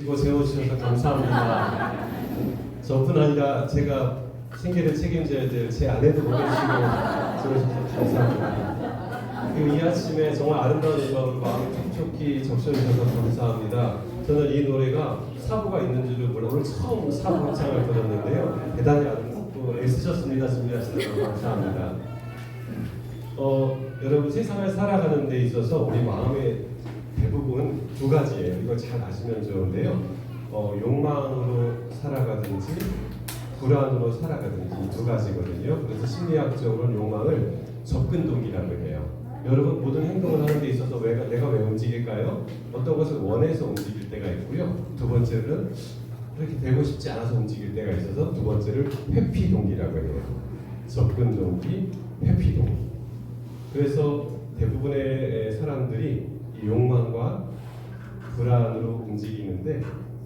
이거 재워주셔서 감사합니다. 저뿐 아니라 제가 생계를 책임져야 될 제 아내도 보내주시고 재워주셔서 감사합니다. 그리고 이 아침에 정말 아름다운 음악으로 마음이 촉촉히 적셔주셔서 감사합니다. 저는 이 노래가 사부가 있는 줄을 몰라 오늘 처음 사부 합창을 들었는데요. 대단히 또 애쓰셨습니다. 준비하시느라 감사합니다. 여러분 세상을 살아가는 데 있어서 우리 마음의 대부분 두 가지예요. 이걸 잘 아시면 좋은데요. 욕망으로 살아가든지 불안으로 살아가든지 이 두 가지거든요. 그래서 심리학적으로는 욕망을 접근 동기라고 해요. 여러분 모든 행동을 하는 데 있어서 내가 왜 움직일까요? 어떤 것을 원해서 움직일 때가 있고요. 두 번째는 그렇게 되고 싶지 않아서 움직일 때가 있어서 두 번째를 회피 동기라고 해요. 접근 동기, 회피 동기. 그래서 대부분의 사람들이 이 욕망과 불안으로 움직이는데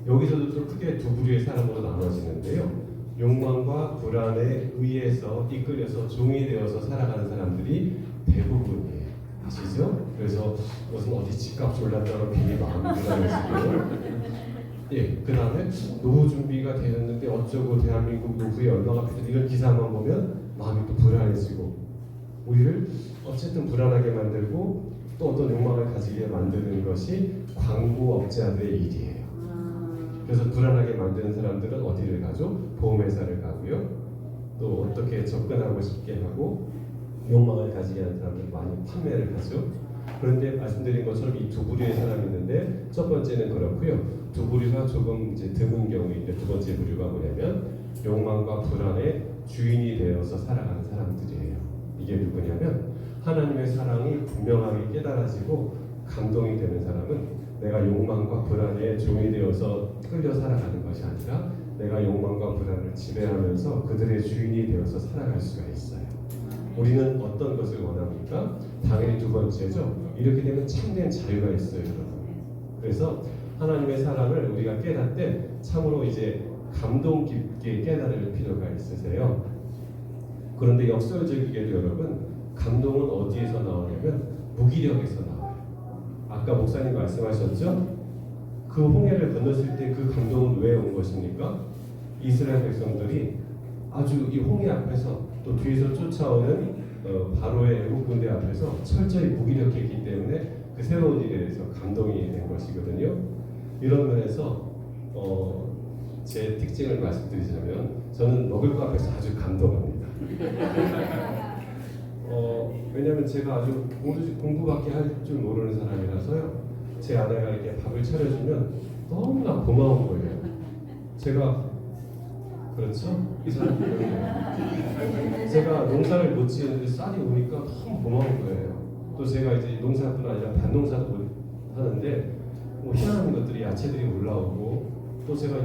여기서도 또 크게 두 부류의 사람으로 나눠지는데요. 욕망과 불안에 의해서 이끌려서 종이 되어서 살아가는 사람들이 대부분이에요. 아시죠? 그래서 무슨 어디 집값 올랐다고 괜히 마음이 불안해지고 예, 그 다음에 노후 준비가 되었는데 어쩌고 대한민국 노후에 얼마가 필요해 이런 기사만 보면 마음이 또 불안해지고 우리를 어쨌든 불안하게 만들고 또 어떤 욕망을 가지게 만드는 것이 광고업자들의 일이에요. 그래서 불안하게 만드는 사람들은 어디를 가죠? 보험회사를 가고요. 또 어떻게 접근하고 싶게 하고 욕망을 가지게 하는 사람들 많이 판매를 하죠. 그런데 말씀드린 것처럼 이 두 부류의 사람이 있는데 첫 번째는 그렇고요. 두 부류가 조금 이제 드문 경우인데 두 번째 부류가 뭐냐면 욕망과 불안의 주인이 되어서 살아가는 사람들이에요. 이게 누구냐면 하나님의 사랑이 분명하게 깨달아지고 감동이 되는 사람은 내가 욕망과 불안에 종이 되어서 끌려 살아가는 것이 아니라 내가 욕망과 불안을 지배하면서 그들의 주인이 되어서 살아갈 수가 있어요. 우리는 어떤 것을 원합니까? 당연히 두 번째죠. 이렇게 되면 참된 자유가 있어요, 여러분. 그래서 하나님의 사랑을 우리가 깨닫때 참으로 이제 감동 깊게 깨달을 필요가 있으세요. 그런데 역설적이게도 여러분, 감동은 어디에서 나오냐면 무기력에서 나와요. 아까 목사님 말씀하셨죠? 그 홍해를 건넜을 때 그 감동은 왜 온 것입니까? 이스라엘 백성들이 아주 이 홍해 앞에서 또 뒤에서 쫓아오는 바로의 애국 군대 앞에서 철저히 무기력했기 때문에 그 새로운 일에 대해서 감동이 된 것이거든요. 이런 면에서 제 특징을 말씀드리자면 저는 먹을 거 앞에서 아주 감동합니다. 왜냐하면 제가 아주 공부밖에 할 줄 모르는 사람이라서요. 제 아내가 이렇게 밥을 차려주면 너무나 고마운 거예요. 제가 그렇죠? 이 사람 제가 농사를 못 지었는데 쌀이 오니까 너무 고마운 거예요. 또 제가 이제 농사뿐 아니라 밭농사도 하는데 뭐 희한한 것들이 야채들이 올라오고 또 제가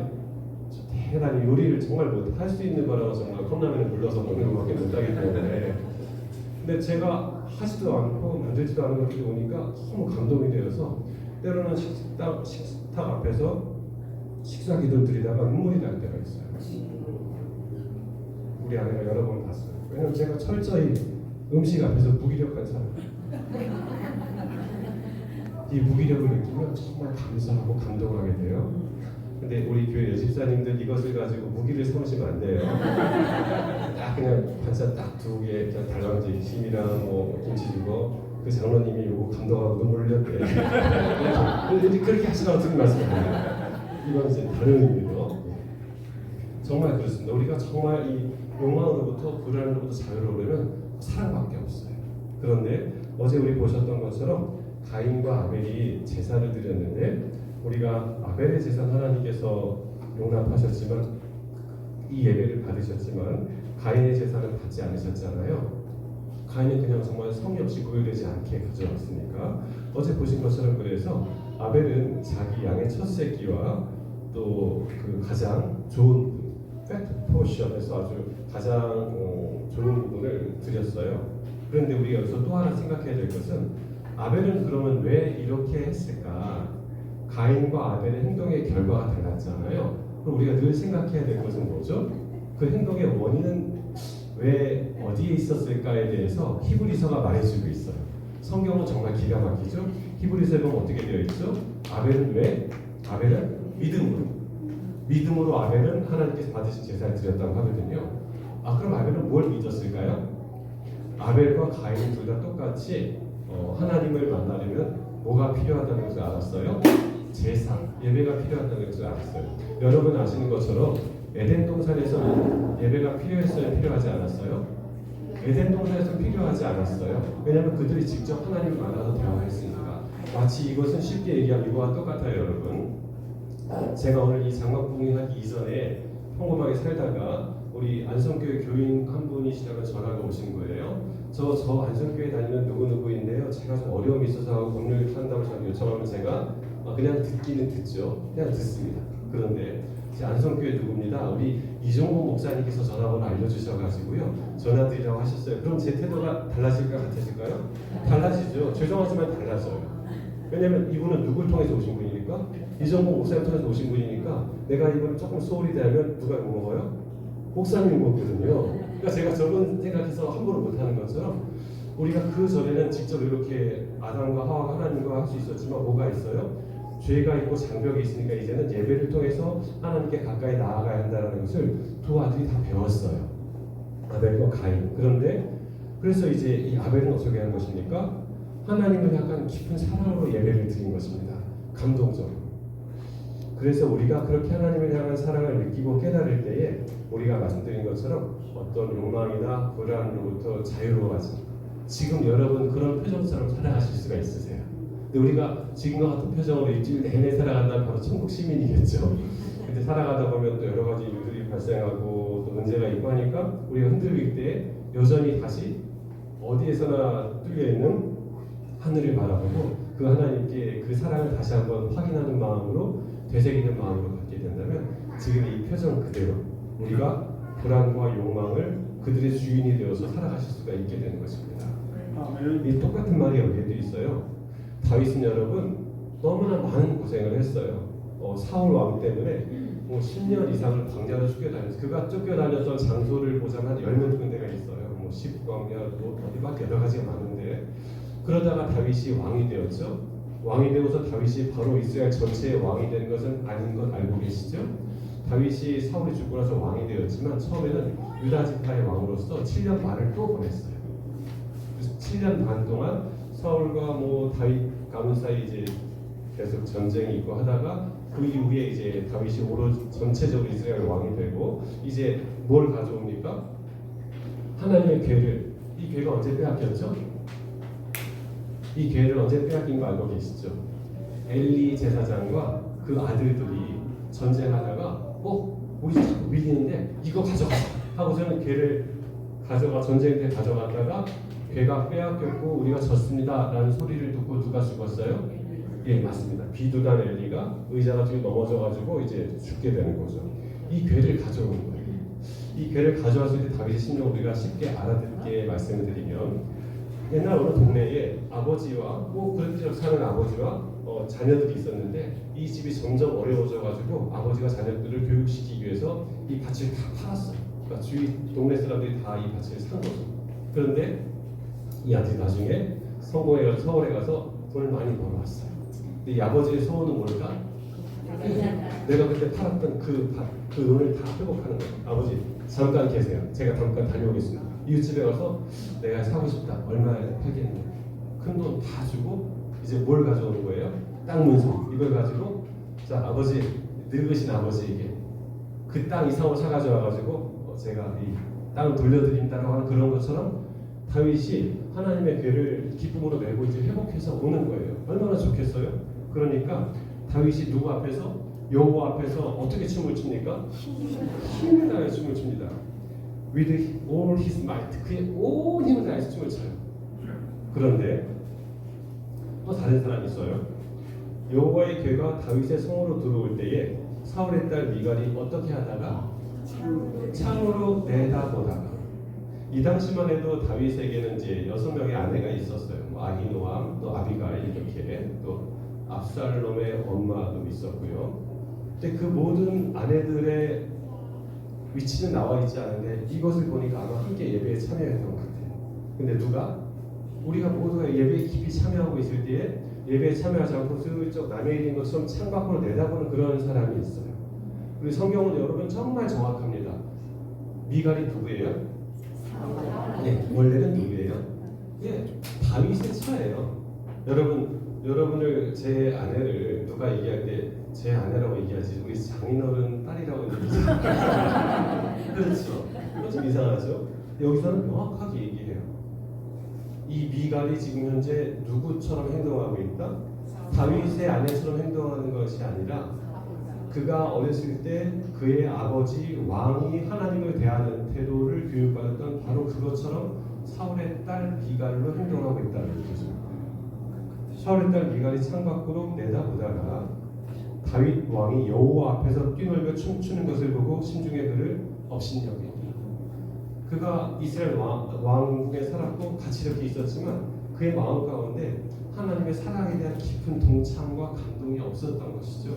대단히 요리를 정말 못 할 수 있는 거라고 정말 컵라면을 물러서 먹는 것밖에 못하기 때문에 근데 제가 하지도 않고 만들지도 않은 것들이 오니까 너무 감동이 되어서 때로는 식탁 앞에서 식사 기도를 드리다가 눈물이 날 때가 있어요. 우리 아내가 여러 번 봤어요. 왜냐면 제가 철저히 음식 앞에서 무기력한 사람. 이 무기력을 느끼면 정말 감사하고 감동하게 돼요. 근데 우리 교회 여집사님들 이것을 가지고 무기를 삼으시면 안 돼요. 딱 그냥 반찬 딱 두 개, 달랑지 김이랑 뭐 김치 주고 그 장로님이 요거 감동하고 눈물 흘렸대. 그렇게 하시라고 드린 말씀입니다. 이건 이제 다른 의미로 정말 그렇습니다. 우리가 정말 이 욕망으로부터 불안으로부터 자유로우려면 사랑밖에 없어요. 그런데 어제 우리 보셨던 것처럼 가인과 아벨이 제사를 드렸는데 우리가 아벨의 제사 하나님께서 용납하셨지만 이 예배를 받으셨지만 가인의 제사는 받지 않으셨잖아요. 가인은 그냥 정말 성의 없이 고요되지 않게 가져왔으니까 어제 보신 것처럼 그래서 아벨은 자기 양의 첫 새끼와 또 그 가장 좋은 팻 포션에서 아주 가장 좋은 부분을 드렸어요. 그런데 우리가 여기서 또 하나 생각해야 될 것은 아벨은 그러면 왜 이렇게 했을까? 가인과 아벨의 행동의 결과가 달랐잖아요. 그럼 우리가 늘 생각해야 될 것은 뭐죠? 그 행동의 원인은 왜 어디에 있었을까에 대해서 히브리서가 말해주고 있어요. 성경은 정말 기가 막히죠. 히브리서에 보면 어떻게 되어 있죠? 아벨은 왜? 아벨은 믿음으로 아벨은 하나님께서 받으신 제사를 드렸다고 하거든요. 그럼 아벨은 뭘 믿었을까요? 아벨과 가인 둘 다 똑같이 하나님을 만나려면 뭐가 필요하다는 것을 알았어요? 제사, 예배가 필요하다는 것을 알았어요. 여러분 아시는 것처럼 에덴 동산에서 예배가 필요했어요? 필요하지 않았어요? 에덴 동산에서 필요하지 않았어요. 왜냐하면 그들이 직접 하나님을 만나서 대화했으니까. 마치 이것은 쉽게 얘기하면 이거와 똑같아요, 여러분. 제가 오늘 이 장막부흥하기 이전에 평범하게 살다가 우리 안성교회 교인 한 분이시다가 전화가 오신 거예요. 저 안성교회 다니는 누구누구인데요. 제가 좀 어려움이 있어서 법률 한다고 저한테 요청하면 제가 그냥 듣기는 듣죠. 그냥 듣습니다. 그런데 제 안성교회 누구입니다. 우리 이종호 목사님께서 전화번호 알려주셔가지고요. 전화드리라고 하셨어요. 그럼 제 태도가 달라질까 같아질까요? 달라지죠. 죄송하지만 달라져요. 왜냐면 이분은 누굴 통해서 오신 분이니까? 이종호 목사님 통해서 오신 분이니까 내가 이분을 조금 소홀히 대하면 누가 먹어요? 목사님이 먹거든요. 그러니까 제가 저번 생각해서 함부로 못하는 것처럼 우리가 그 전에는 직접 이렇게 아담과 하와가 하나님과 할 수 있었지만 뭐가 있어요? 죄가 있고 장벽이 있으니까 이제는 예배를 통해서 하나님께 가까이 나아가야 한다는 것을 두 아들이 다 배웠어요. 아벨과 가인. 그런데 그래서 이제 이 아벨은 어떻게 한 것입니까? 하나님을 향한 깊은 사랑으로 예배를 드린 것입니다. 감동적으로. 그래서 우리가 그렇게 하나님을 향한 사랑을 느끼고 깨달을 때에 우리가 말씀드린 것처럼 어떤 욕망이나 불안으로부터 자유로워하지. 지금 여러분 그런 표정처럼 살아가실 수가 있으세요. 근데 우리가 지금과 같은 표정으로 일주일 내내 살아간다면 바로 천국 시민이겠죠. 근데 살아가다 보면 또 여러 가지 일들이 발생하고 또 문제가 있고 하니까 우리가 흔들릴 때 여전히 다시 어디에서나 뚫려있는 하늘을 바라보고 그 하나님께 그 사랑을 다시 한번 확인하는 마음으로 되새기는 마음으로 갖게 된다면 지금 이 표정 그대로 우리가 불안과 욕망을 그들의 주인이 되어서 살아가실 수가 있게 되는 것입니다. 이 똑같은 말이 여기에도 있어요. 다윗은 여러분 너무나 많은 고생을 했어요. 사울 왕 때문에 10년 이상을 광야로 쫓겨다녔어요. 그가 쫓겨다녔던 장소를 보자면 10몇 군데가 있어요. 10광야, 어디 막 여러 가지가 많은데 그러다가 다윗이 왕이 되었죠. 왕이 되어서 다윗이 바로 이스라엘 전체의 왕이 된 것은 아닌 것 알고 계시죠? 다윗이 사울이 죽고 나서 왕이 되었지만 처음에는 유다 지파의 왕으로서 7년 반을 또 보냈어요. 그래서 7년 반 동안 사울과 다윗 가문 사이 이제 계속 전쟁이 있고 하다가 그 이후에 이제 다윗이 오로지 전체적으로 이스라엘 왕이 되고 이제 뭘 가져옵니까? 하나님의 궤를. 이 궤가 언제 빼앗겼죠? 이 궤를 언제 빼앗긴 거 알고 계시죠? 엘리 제사장과 그 아들들이 전쟁하다가 우리 자꾸 밀리는데 이거 가져가 하고서는 궤를 전쟁 때 가져갔다가 궤가 빼앗겼고 우리가 졌습니다 라는 소리를 듣고 누가 죽었어요? 예, 맞습니다. 비두단 엘리가 의자가 뒤로 넘어져가지고 이제 죽게 되는 거죠. 이 궤를 가져온 거예요. 이 궤를 가져왔을 때 다윗의 심정을 우리가 쉽게 알아듣게 말씀을 드리면 옛날 어느 동네에 아버지와 그렇게 사는 아버지와 자녀들이 있었는데 이 집이 점점 어려워져가지고 아버지가 자녀들을 교육시키기 위해서 이 밭을 다 팔았어요. 그러니까 주위 동네 사람들이 다 이 밭을 산 거죠. 그런데 이 아들이 나중에 성공해가지고 서울에 가서 돈을 많이 벌어왔어요. 근데 이 아버지의 소원은 뭘까? 내가 그때 팔았던 그 돈을 다 회복하는 거예요. 아버지 잠깐 계세요. 제가 잠깐 다녀오겠습니다. 이웃집에 가서 내가 사고 싶다. 얼마에 팔겠는데 큰 돈 다 주고 이제 뭘 가져오는 거예요? 땅 문서. 이걸 가지고 자 아버지 늙으신 아버지에게 그 땅 이상으로 사가져 와가지고 제가 이 땅을 돌려드린다라고 하는 그런 것처럼 다윗이 하나님의 궤를 기쁨으로 메고 이제 회복해서 오는 거예요. 얼마나 좋겠어요? 그러니까 다윗이 누구 앞에서? 여호와 앞에서 어떻게 춤을 춥니까? 힘을 다해 춤을 춥니다. With all his might. 그의 온 힘을 다해서 춤을 춰요. 그런데 또 다른 사람이 있어요. 여호와의 궤가 다윗의 성으로 들어올 때에 사울의 딸 미갈이 어떻게 하다가 창으로 내다보다가 이 당시만 해도 다윗에게는 이제 6명의 아내가 있었어요. 아히노암, 또 아비가일 이렇게 또 압살롬의 엄마도 있었고요. 근데 그 모든 아내들의 위치는 나와 있지 않은데 이것을 보니까 아마 함께 예배에 참여했던 것 같아요. 근데 누가? 우리가 모두가 예배에 깊이 참여하고 있을 때에 예배에 참여하지 않고 슬쩍 남의 일인 것처럼 창밖으로 내다보는 그런 사람이 있어요. 그리고 성경은 여러분 정말 정확합니다. 미갈이 누구예요? 네, 원래는 누구예요? 예, 다윗의 처예요. 여러분을 제 아내를 누가 얘기할 때 제 아내라고 얘기하지 우리 장인어른 딸이라고 얘기하지. 그렇죠. 그건 좀 이상하죠. 여기서는 명확하게 얘기해요. 이 미갈이 지금 현재 누구처럼 행동하고 있다? 다윗의 아내처럼 행동하는 것이 아니라 그가 어렸을 때 그의 아버지 왕이 하나님을 대하는 태도를 교육받았던 바로 그것처럼 사울의 딸 미갈로 행동하고 있다는 거죠. 사울의 딸 미갈이 창밖으로 내다보다가 다윗 왕이 여호와 앞에서 뛰놀며 춤추는 것을 보고 심중에 그를 업신여기니 그가 이스라엘 왕국에 살았고 같이 이렇게 있었지만 그의 마음 가운데 하나님의 사랑에 대한 깊은 동참과 감동이 없었던 것이죠.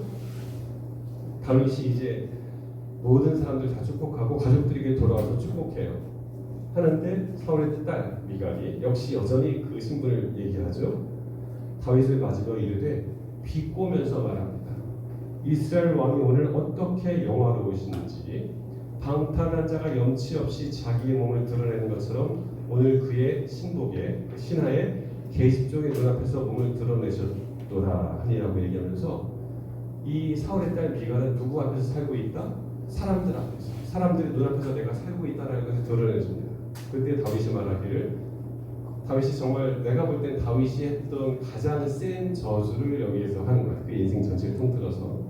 다윗이 이제 모든 사람들 다 축복하고 가족들에게 돌아와서 축복해요. 하는데 사울의 딸 미갈이 역시 여전히 그 신분을 얘기하죠. 다윗을 맞으며 이르되 비꼬면서 말합니다. 이스라엘 왕이 오늘 어떻게 영화로우신지 방탕한 자가 염치 없이 자기의 몸을 드러내는 것처럼 오늘 그의 신복에 신하의 계집종의 눈앞에서 몸을 드러내셨도다 하니라고 얘기하면서 이 사울의 딸 미갈은 누구 앞에서 살고 있다? 사람들 앞에서, 사람들의 눈앞에서 내가 살고 있다라는 것을 드러내줍니다. 그때 다윗이 말하기를, 다윗이 정말 내가 볼 땐 다윗이 했던 가장 센 저주를 여기에서 하는 거야. 그 인생 전체를 통틀어서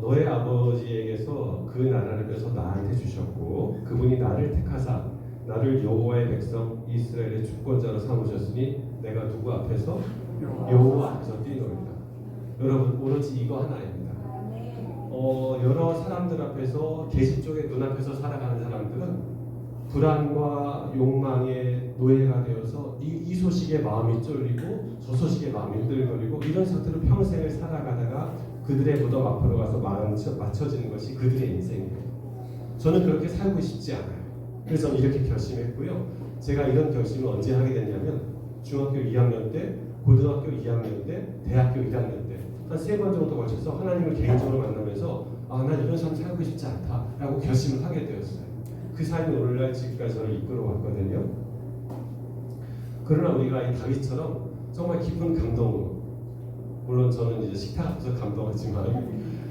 너의 아버지에게서 그 나라를 뺏어 나한테 주셨고 그분이 나를 택하사 나를 여호와의 백성 이스라엘의 주권자로 삼으셨으니 내가 누구 앞에서? 여호와 앞에서 뛰노리다. 여러분 오로지 이거 하나입니다. 여러 사람들 앞에서 계집종의 눈앞에서 살아가는 사람들은 불안과 욕망의 노예가 되어서 이 소식에 마음이 쫄리고 저 소식에 마음이 흔들거리고 이런 상태로 평생을 살아가다가 그들의 무덤 앞으로 가서 맞춰지는 것이 그들의 인생이에요. 저는 그렇게 살고 싶지 않아요. 그래서 이렇게 결심했고요. 제가 이런 결심을 언제 하게 됐냐면 중학교 2학년 때, 고등학교 2학년 때, 대학교 1학년 때 한 3번 정도 걸쳐서 하나님을 개인적으로 만나면서 난 이런 삶 살고 싶지 않다라고 결심을 하게 되었어요. 그 삶이 오늘날 지금까지 저를 이끌어 왔거든요. 그러나 우리가 이 다윗처럼 정말 깊은 감동으로, 물론 저는 이제 식탁 앞에서 감동하지만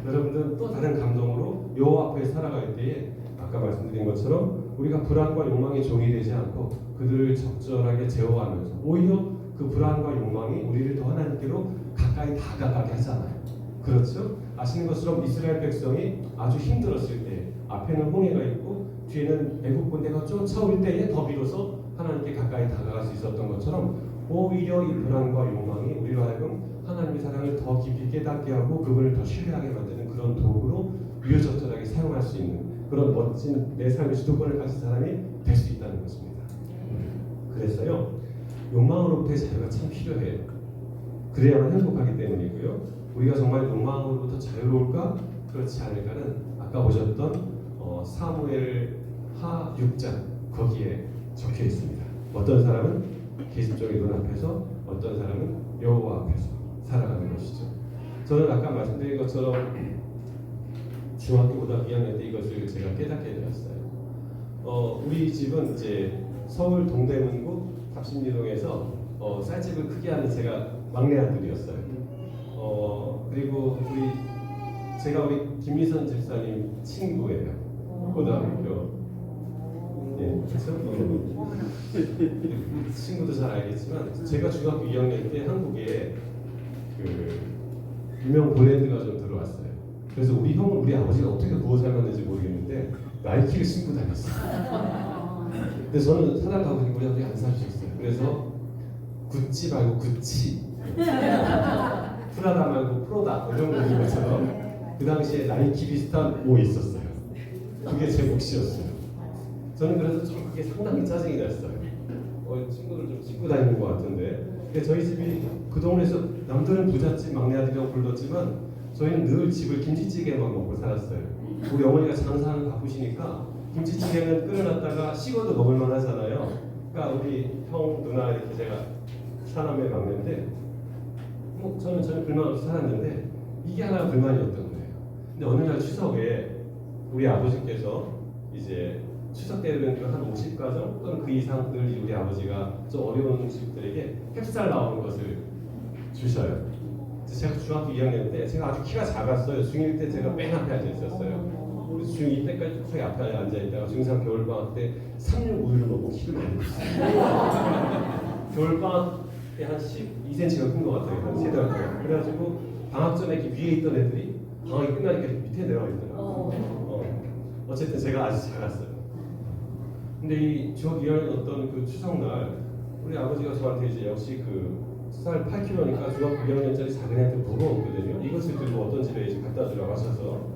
여러분들은 또 다른 감동으로 여호와 앞에 살아갈 때에 아까 말씀드린 것처럼 우리가 불안과 욕망의 종이 되지 않고 그들을 적절하게 제어하면서 오히려 그 불안과 욕망이 우리를 더 하나님께로 가까이 다가가게 하잖아요. 그렇죠? 아시는 것처럼 이스라엘 백성이 아주 힘들었을 때 앞에는 홍해가 있고 뒤에는 애국 군대가 쫓아올 때에 더 비로소 하나님께 가까이 다가갈 수 있었던 것처럼 오히려 이 불안과 욕망이 우리로 하여금 하나님의 사랑을 더 깊이 깨닫게 하고 그분을 더 신뢰하게 만드는 그런 도구로 유효적절하게 사용할 수 있는 그런 멋진 내 삶의 주도권을 가진 사람이 될 수 있다는 것입니다. 그래서요, 욕망으로부터의 자유가 참 필요해요. 그래야만 행복하기 때문이고요. 우리가 정말 욕망으로부터 자유로울까? 그렇지 않을까는 아까 보셨던 사무엘 하 6장 거기에 적혀 있습니다. 어떤 사람은 계집종의 눈앞에서, 어떤 사람은 여호와 앞에서 살아가는 것이죠. 저는 아까 말씀드린 것처럼 중학교 고등학교 2학년 때 이것을 제가 깨닫게 되었어요. 우리 집은 이제 서울 동대문구 답심리동에서 쌀집을 크게 하는 제가 막내 아들이었어요. 그리고 제가 우리 김미선 집사님 친구예요. 고등학교. 예, 그렇죠? 친구도 잘 알겠지만 제가 중학교 2학년 때 한국에 그 유명 브랜드가 좀 들어왔어요. 그래서 우리 형은 우리 아버지가 어떻게 구워 삶았는지 모르겠는데 나이키를 신고 다녔어요. 근데 저는 사랑하고 우리 아버지 안 사주셨어요. 그래서 구찌 말고 구치, 프라다 말고 프로다 이런 거 입은 것처럼 그 당시에 나이키 비슷한 옷 있었어요. 그게 제 몫이었어요. 저는 그래서 좀 그게 상당히 짜증이 났어요. 친구들 좀 찍고 다니는 것 같은데. 근데 저희 집이 그 동네에서 남들은 부잣집 막내 아들이라고 불렀지만 저희는 늘 집을 김치찌개만 먹고 살았어요. 우리 어머니가 장사하는 바쁘시니까 김치찌개는 끓여놨다가 식어도 먹을만 하잖아요. 그러니까 우리 형, 누나 이렇게 제가 사남의 막내인데 저는 전혀 불만 없이 살았는데 이게 하나 불만이었던 거예요. 근데 어느 날 추석에 우리 아버지께서 이제 추석 때면 한 50가정 또는 그 이상 늘 우리 아버지가 좀 어려운 집들에게 햅쌀 나오는 것을 주셔요. 제가 중학교 2학년 때 제가 아주 키가 작았어요. 중1 때 제가 맨 앞에 앉아 있었어요. 그래서 중2 때까지 저기 앞에 앉아 있다가 중3 겨울방학 때 3년 우유를 먹고 키를 많이 컸어요. 겨울방학 때 한 12cm가 큰 것 같아요. 한 3달 동안. 그래가지고 방학 전에 이렇게 위에 있던 애들이 방학이 끝나니까 밑에 내려와 있더라고요. 어쨌든 제가 아주 작았어요. 근데 이 중학교 2학년 어떤 그 추석날 우리 아버지가 저한테 이제 역시 그 쌀 8kg니까 중학교 2학년짜리 작은 애한테 무거웠거든요. 이것을 들고 어떤 집에 이제 갖다 주라고 하셔서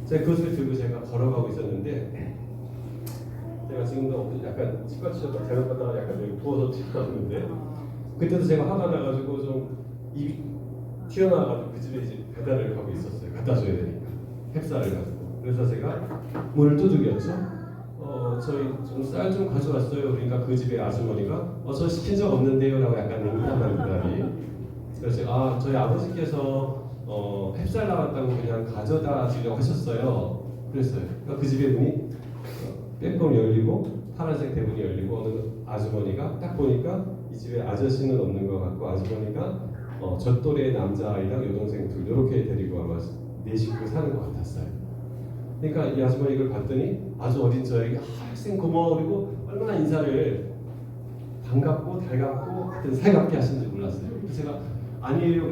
제가 그것을 들고 제가 걸어가고 있었는데 제가 지금도 약간 치과 치료가 잘못 받다가 약간 여기 부어서 튀어나왔는데 그때도 제가 화가 나가지고 좀 입이 튀어나와가지고 그 집에 이제 배달을 가고 있었어요. 갖다 줘야 되니까 햅쌀을 가지고. 그래서 제가 문을 두들겼죠. 저희 좀 쌀 좀 가져왔어요. 그러니까 그 집에 아주머니가 저 시킨 적 없는데요 라고 약간 냉담한 대답이. 그래서 제가 저희 아버지께서 햅쌀 나왔다고 그냥 가져다 주려고 하셨어요. 그랬어요. 그러니까 그 집에 문이 빼꼼 열리고 파란색 대문이 열리고 어느 아주머니가 딱 보니까 이 집에 아저씨는 없는 것 같고 아주머니가 저 또래 남자아이랑 여동생 둘 이렇게 데리고 아마 4식구 사는 것 같았어요. 그러니까 이 아주머니 이걸 봤더니 아주 어린 저에게 학생 고마워 그리고 얼마나 인사를 반갑고 달갑고 하여튼 살갑게 하시는지 몰랐어요. 그래서 제가 아니에요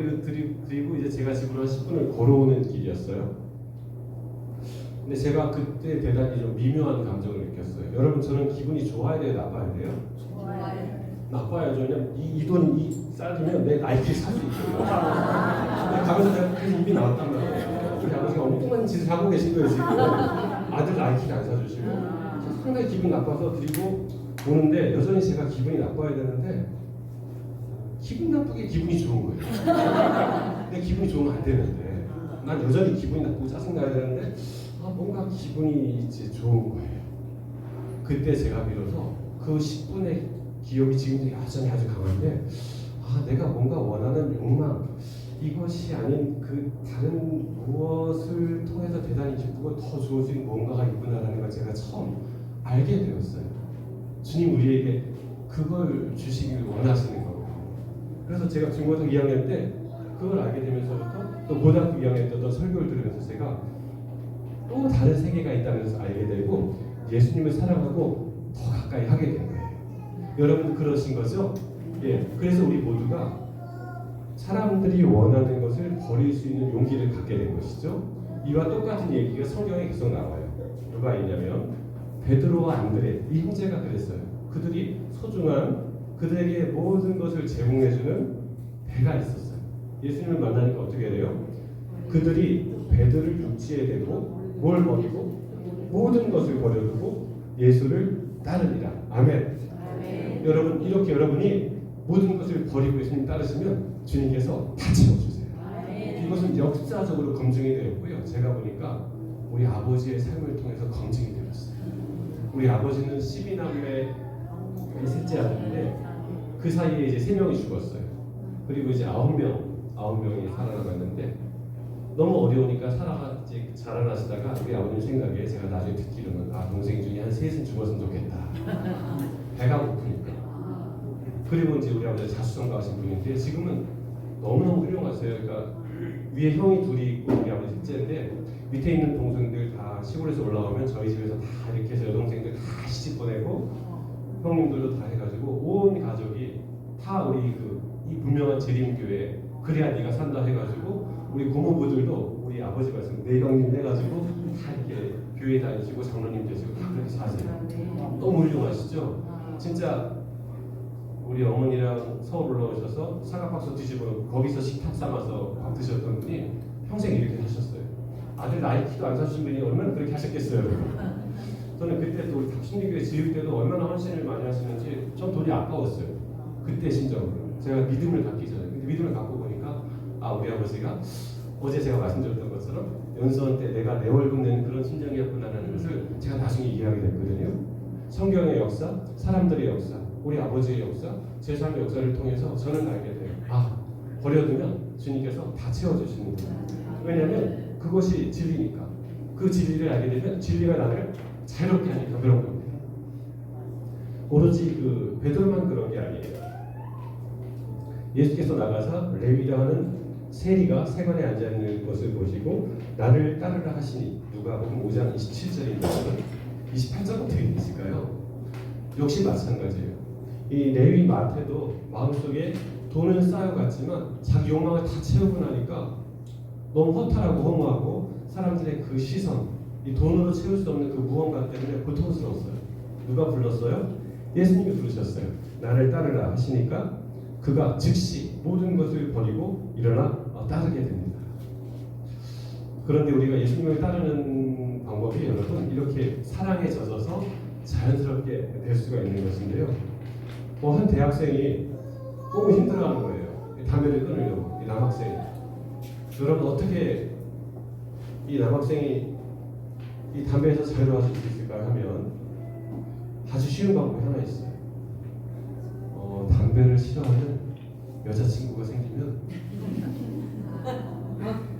그리고 이제 제가 집으로 한 10분을 걸어오는 길이었어요. 근데 제가 그때 대단히 좀 미묘한 감정을 느꼈어요. 여러분 저는 기분이 좋아야 돼요 나빠야 돼요? 좋아요. 나빠야죠. 그냥 이 돈 쌀이면 내 나이키를 살 수 있거든요. 가면서 내가 계속 입이 나왔단 말이에요. 우리 아버지가 엉뚱한 짓을 하고 계신 거예요 지금. 아들 나이키를 안 사주시고 상당히 기분 나빠서 드리고 오는데 여전히 제가 기분이 나빠야 되는데 기분 나쁘게 기분이 좋은 거예요. 근데 기분이 좋으면 안 되는데 난 여전히 기분이 나쁘고 짜증나야 되는데 뭔가 기분이 이제 좋은 거예요. 그때 제가 비로소 그 10분의 기억이 지금도 여전히 아주 강한데 내가 뭔가 원하는 욕망 이것이 아닌 그 다른 무엇을 통해서 대단히 기쁘고 더 좋아진 뭔가가 있구나라는 걸 제가 처음 알게 되었어요. 주님 우리에게 그걸 주시길 원하시는 거예요. 그래서 제가 중고등학교 2학년 때 그걸 알게 되면서부터 또 고등학교 2학년 때 또 설교를 들으면서 제가 또 다른 세계가 있다면서 알게 되고 예수님을 사랑하고 더 가까이 하게 된 거예요. 여러분 그러신 거죠? 예. 그래서 우리 모두가 사람들이 원하는 것을 버릴 수 있는 용기를 갖게 된 것이죠. 이와 똑같은 얘기가 성경에 계속 나와요. 누가 있냐면 베드로와 안드레 이 형제가 그랬어요. 그들이 소중한 그들에게 모든 것을 제공해주는 배가 있었어요. 예수님을 만나니까 어떻게 돼요? 그들이 배들을 육지에 대고 뭘 버리고 모든 것을 버려두고 예수를 따르리라. 아멘. 여러분 이렇게 여러분이 모든 것을 버리고 예수님 따르시면 주님께서 다 채워주세요. 이것은 역사적으로 검증이 되었고요. 제가 보니까 우리 아버지의 삶을 통해서 검증이 되었어요. 우리 아버지는 12남매 셋째 아들인데 그 사이에 이제 3명이 죽었어요. 그리고 이제 9명이 살아남았는데 너무 어려우니까 자라나시다가 우리 아버님 생각에 제가 나중에 듣기로는 동생 중에 한 3은 죽었으면 좋겠다. 배가 고프니까. 그리고 이제 우리 아버지 자수성가하신 분인데 지금은 너무너무 훌륭하세요. 그러니까 위에 형이 둘이 있고 우리 아버지 셋째인데 밑에 있는 동생들 다 시골에서 올라오면 저희 집에서 다 이렇게 해서 여동생들 다 시집 보내고 형님들도 다 해가지고 온 가족이 다 우리 이 분명한 재림교회 그래야 네가 산다 해가지고 우리 고모부들도 우리 아버지 말씀 네 형님 해가지고 다 이렇게 교회 다니시고 장로님 되시고 다 그렇게 사세요. 너무 훌륭하시죠? 진짜 우리 어머니랑 서울 올라오셔서 사과박스 뒤집어 거기서 식탁 삼아서 밥 드셨던 분이 평생 이렇게 하셨어요. 아들 나이키도 안 사주신 분이 얼마나 그렇게 하셨겠어요. 저는 그때 또 우리 탑순리교회 지을 때도 얼마나 헌신을 많이 하시는지 전 돈이 아까웠어요. 그때 심정으로 제가 믿음을 갖기 전에. 근데 믿음을 갖고 보니까 우리 아버지가 어제 제가 말씀드렸던 것처럼 연수원 때 내가 내 월급 내는 그런 심정이었구나라는 것을 제가 나중에 이해하게 됐거든요. 성경의 역사, 사람들의 역사 우리 아버지의 역사, 제 삶의 역사를 통해서 저는 알게 돼요. 버려두면 주님께서 다 채워주시는 거예요. 왜냐하면 그것이 진리니까. 그 진리를 알게 되면 진리가 나를 자유롭게 하니까 그런 겁니다. 오로지 그 베드로만 그런 게 아니에요. 예수께서 나가서 레위라는 세리가 세관에 앉아있는 것을 보시고 나를 따르라 하시니 누가복음 5장 27절인데 28절 어떻게 있을까요? 역시 마찬가지예요. 이 레위 마태도 마음속에 돈은 쌓여갔지만 자기 욕망을 다 채우고 나니까 너무 허탈하고 허무하고 사람들의 그 시선, 이 돈으로 채울 수 없는 그 무언가 때문에 고통스러웠어요. 누가 불렀어요? 예수님이 부르셨어요. 나를 따르라 하시니까 그가 즉시 모든 것을 버리고 일어나 따르게 됩니다. 그런데 우리가 예수님을 따르는 방법이 여러분 이렇게 사랑에 젖어서 자연스럽게 될 수가 있는 것인데요. 한 대학생이 너무 힘들어하는 거예요. 담배를 끊으려고 이 남학생이. 여러분 어떻게 이 남학생이 이 담배에서 자유로워질 수 있을까 하면 아주 쉬운 방법이 하나 있어요. 담배를 싫어하는 여자친구가 생기면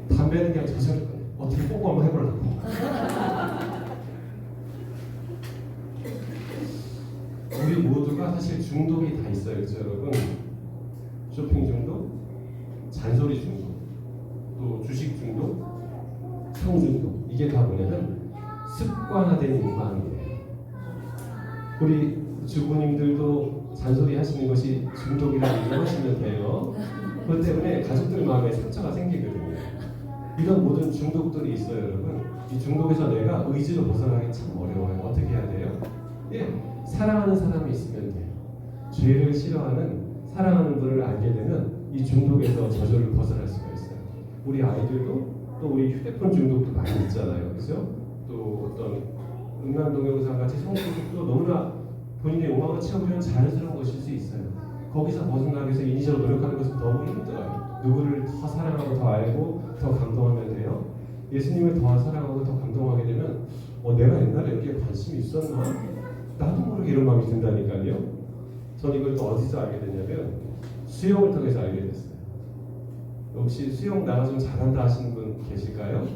담배는 그냥 저절로 어떻게 뽀뽀 한번 해보려고. 우리 모두가 사실 중독이 다 있어요, 그렇죠, 여러분? 쇼핑 중독, 잔소리 중독, 또 주식 중독, 성 중독. 이게 다 뭐냐면 습관화된 욕망이에요. 우리 주부님들도 잔소리 하시는 것이 중독이라고 인정하시면 돼요. 그것 때문에 가족들 마음에 상처가 생기거든요. 이런 모든 중독들이 있어요, 여러분. 이 중독에서 내가 의지로 벗어나기 참 어려워요. 어떻게 해야 돼요? 사랑하는 사람이 있으면 돼요. 죄를 싫어하는 사랑하는 분을 알게 되면 이 중독에서 저절로 벗어날 수가 있어요. 우리 아이들도 또 우리 휴대폰 중독도 많이 있잖아요, 그렇죠? 또 어떤 음란 동영상 같이 성중독도 너무나 본인의 욕망을 채우면 자연스러운 것일 수 있어요. 거기서 벗어나기 위해서 인위적으로 노력하는 것은 너무 힘들어요. 누구를 더 사랑하고 더 알고 더 감동하면 돼요. 예수님을 더 사랑하고 더 감동하게 되면 내가 옛날에 여기에 관심이 있었나? 나도 모르게 이런 마음이 든다니까요. 전 이걸 또 어디서 알게 됐냐면 수영을 통해서 알게 됐어요. 혹시 수영 나가 좀 잘한다 하시는 분 계실까요?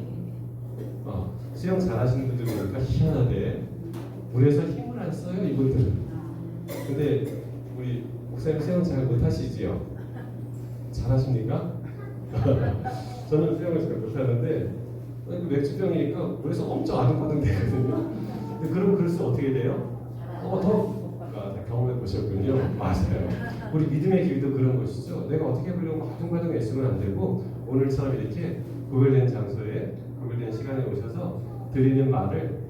수영 잘하시는 분들 보니까 희한하대 물에서 힘을 안 써요, 이분들은. 근데 우리 목사님 수영 잘 못하시지요? 잘하십니까? 저는 수영을 잘 못하는데 맥주병이니까 물에서 엄청 아등바등 되거든요. 근데 그러면 그럴수록 어떻게 돼요? 경험해 보셨군요. 맞아요. 우리 믿음의 길도 그런 것이죠. 내가 어떻게 하려고 아등바등 애쓰면 안 되고 오늘처럼 이렇게 구별된 장소에 구별된 시간에 오셔서 드리는 말을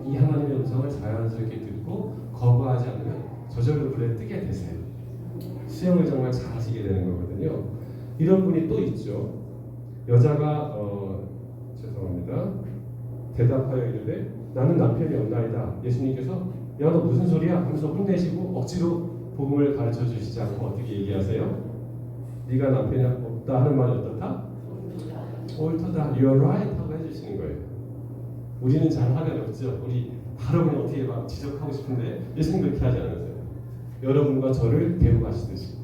이 하나님의 음성을 자연스럽게 듣고 거부하지 않으면 저절로 물에 뜨게 되세요. 수영을 정말 잘하시게 되는 거거든요. 이런 분이 또 있죠. 여자가 죄송합니다. 대답하여 이르되 나는 남편이 없나이다. 예수님께서 야 너 무슨 소리야? 하면서 혼내시고 억지로 복음을 가르쳐 주시지 않고 어떻게 얘기하세요? 네가 남편이 없다 하는 말이 어떻다? 옳다. You're right 하고 해주시는 거예요. 우리는 잘 화가 없죠. 우리 바로 그냥 어떻게 막 지적하고 싶은데 예수님 그렇게 하지 않으세요. 여러분과 저를 데리고 가시듯이.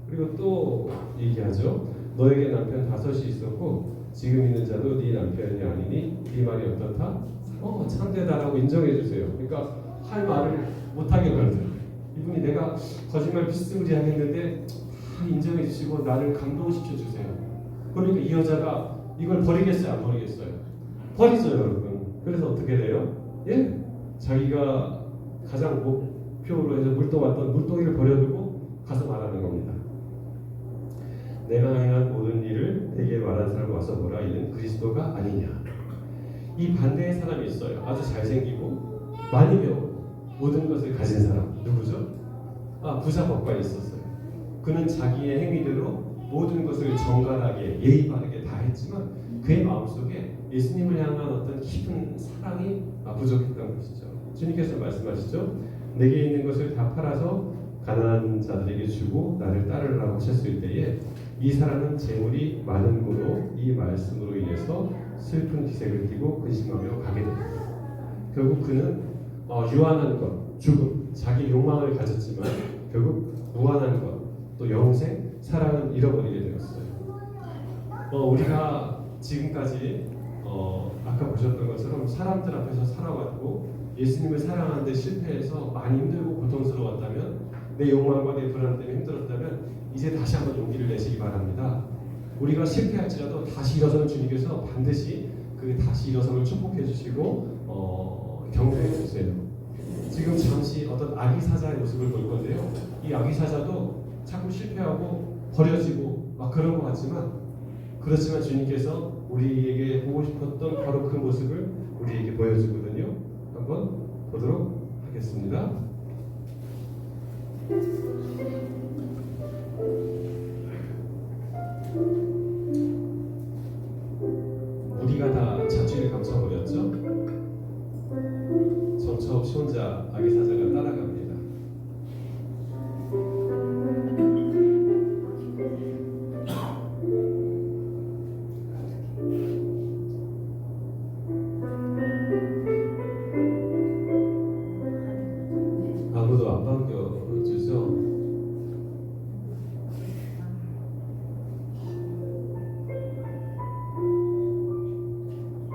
그리고 또 얘기하죠. 너에게 남편 5이 있었고 지금 있는 자도 네 남편이 아니니 네 말이 어떻다? 참되다라고 인정해 주세요. 그러니까 할 말을 못하게 걸어요. 이분이 내가 거짓말 비스무리하게 했는데 인정해 주시고 나를 감동시켜 주세요. 그러니까 이 여자가 이걸 버리겠어요? 안 버리겠어요? 버리죠, 여러분. 그래서 어떻게 돼요? 자기가 가장 목표로 해서 물떠왔던 물동이를 버려두고 가서 말하는 겁니다. 내가 행한 모든 일을 되게 말한 사람 와서 보라. 이는 그리스도가 아니냐. 이 반대의 사람이 있어요. 아주 잘생기고 많이 배우고 모든 것을 가진 사람. 누구죠? 부자 법관이 있었어요. 그는 자기의 행위대로 모든 것을 정갈하게 예의 바르게 다 했지만 그의 마음속에 예수님을 향한 어떤 깊은 사랑이 부족했던 것이죠. 주님께서 말씀하시죠. 내게 있는 것을 다 팔아서 가난한 자들에게 주고 나를 따르라고 하셨을 때에 이 사람은 재물이 많은 고로 이 말씀으로 인해서 슬픈 기색을 띠고 근심하며 가게 됩니다. 결국 그는 유한한 것, 죽음, 자기 욕망을 가졌지만 결국 무한한 것, 또 영생, 사랑은 잃어버리게 되었어요. 우리가 지금까지 아까 보셨던 것처럼 사람들 앞에서 살아왔고 예수님을 사랑하는데 실패해서 많이 힘들고 고통스러웠다면, 내 욕망과 내 불안 때문에 힘들었다면 이제 다시 한번 용기를 내시기 바랍니다. 우리가 실패할지라도 다시 일어서는 주님께서 반드시 그 다시 일어섬을 축복해 주시고 격려해 주세요. 지금 잠시 어떤 아기 사자의 모습을 볼 건데요. 이 아기 사자도 자꾸 실패하고 버려지고 막 그런 것 같지만, 그렇지만 주님께서 우리에게 보고 싶었던 바로 그 모습을 우리에게 보여주거든요. 한번 보도록 하겠습니다. 우리가 다 자취를 감춰버렸죠. 정처 없이 혼자 아기 사자가 따라갑니다. 아무도 안 반겨주죠.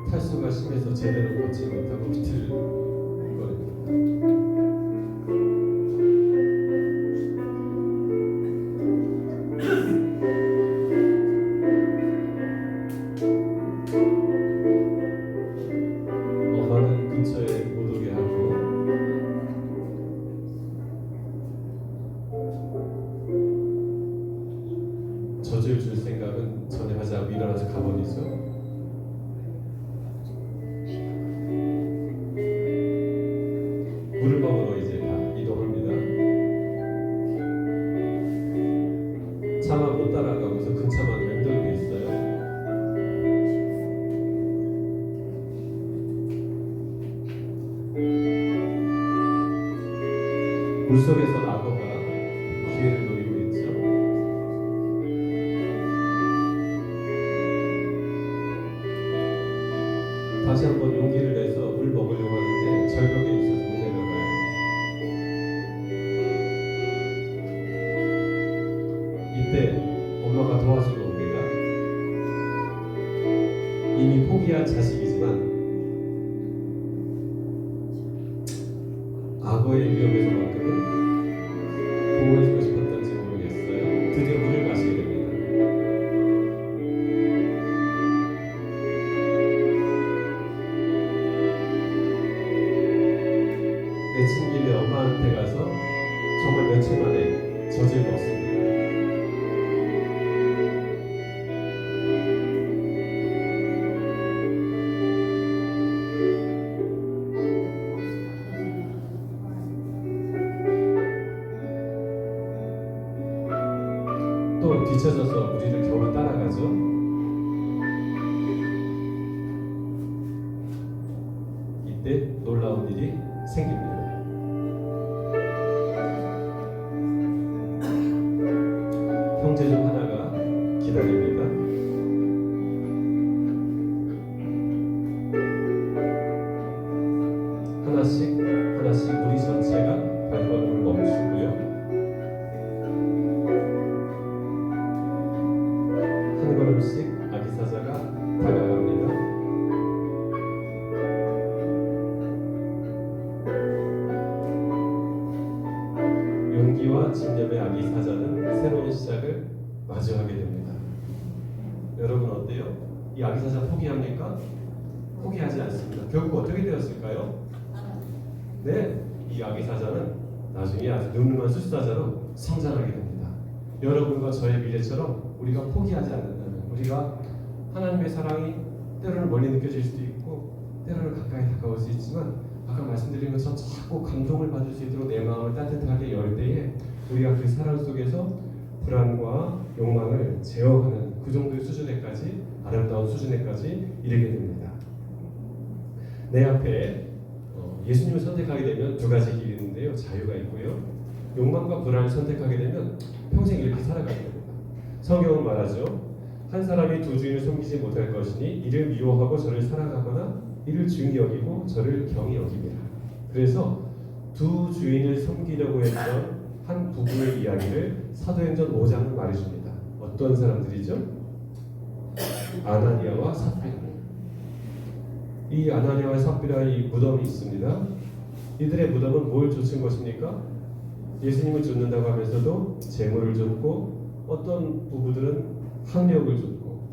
탈수가 심해서 제대로 걷지 못하고 비틀거립니다. 엄마는 근처에 못 오게 하고, 젖을 줄 생각은 전혀 하지 않고 일어나서 가버리죠. 물을 먹으러 이제 다 이동합니다. 차만 못 따라가고서 근처만 맴돌고 있어요. 물속에서 악어가 기회를 노리고 있죠. 다시 한번 용기를 내서 물 먹으려고 하는데 절벽에 있어서 못 내려가요. 이때 엄마가 도와주러 옵니다. 이미 포기한 자식이지만 악어의 위험에서만큼은 보호해주고 싶었던지 모르겠어요. 드디어 물을 마시게 됩니다. 내친 김에 엄마한테 가서 정말 며칠 만에 젖을 먹습니다. 또 뒤쳐져서 우리를 겨우 따라가죠. 이때 놀라운 일이 생깁니다. 형제 중 하나가 기다립니다. 하나씩 우리 전체가 발걸음을 멈추고요. 한 걸음씩 아기 사자가 다가갑니다. 용기와 집념의 아기 사자는 새로운 시작을 마주하게 됩니다. 여러분 어때요? 이 아기 사자 포기합니까? 포기하지 않습니다. 결국 어떻게 되었을까요? 네, 이 아기 사자는 나중에 아주 늠름한 수사자로 성장하게 됩니다. 여러분과 저의 미래처럼 우리가 포기하지 않는다면, 우리가 하나님의 사랑이 때로는 멀리 느껴질 수도 있고 때로는 가까이 다가올 수 있지만, 아까 말씀드린 것처럼 자꾸 감동을 받을 수 있도록 내 마음을 따뜻하게 열 때에 우리가 그 사랑 속에서 불안과 욕망을 제어하는 그 정도의 수준에까지, 아름다운 수준에까지 이르게 됩니다. 내 앞에 예수님을 선택하게 되면 두 가지 길이 있는데요. 자유가 있고요. 욕망과 불안을 선택하게 되면 평생 이렇게 살아가게 됩니다. 성경은 말하죠. 한 사람이 두 주인을 섬기지 못할 것이니 이를 미워하고 저를 사랑하거나 이를 중히 여기고 저를 경히 여기리라. 그래서 두 주인을 섬기려고 했던 한 부부의 이야기를 사도행전 5장은 말해줍니다. 어떤 사람들이죠? 아나니아와 삽비라. 이 아나니아와 삽비라의 무덤이 있습니다. 이들의 무덤은 뭘 좇은 것입니까? 예수님을 좇는다고 하면서도 재물을 좇고, 어떤 부부들은 학력을 좇고,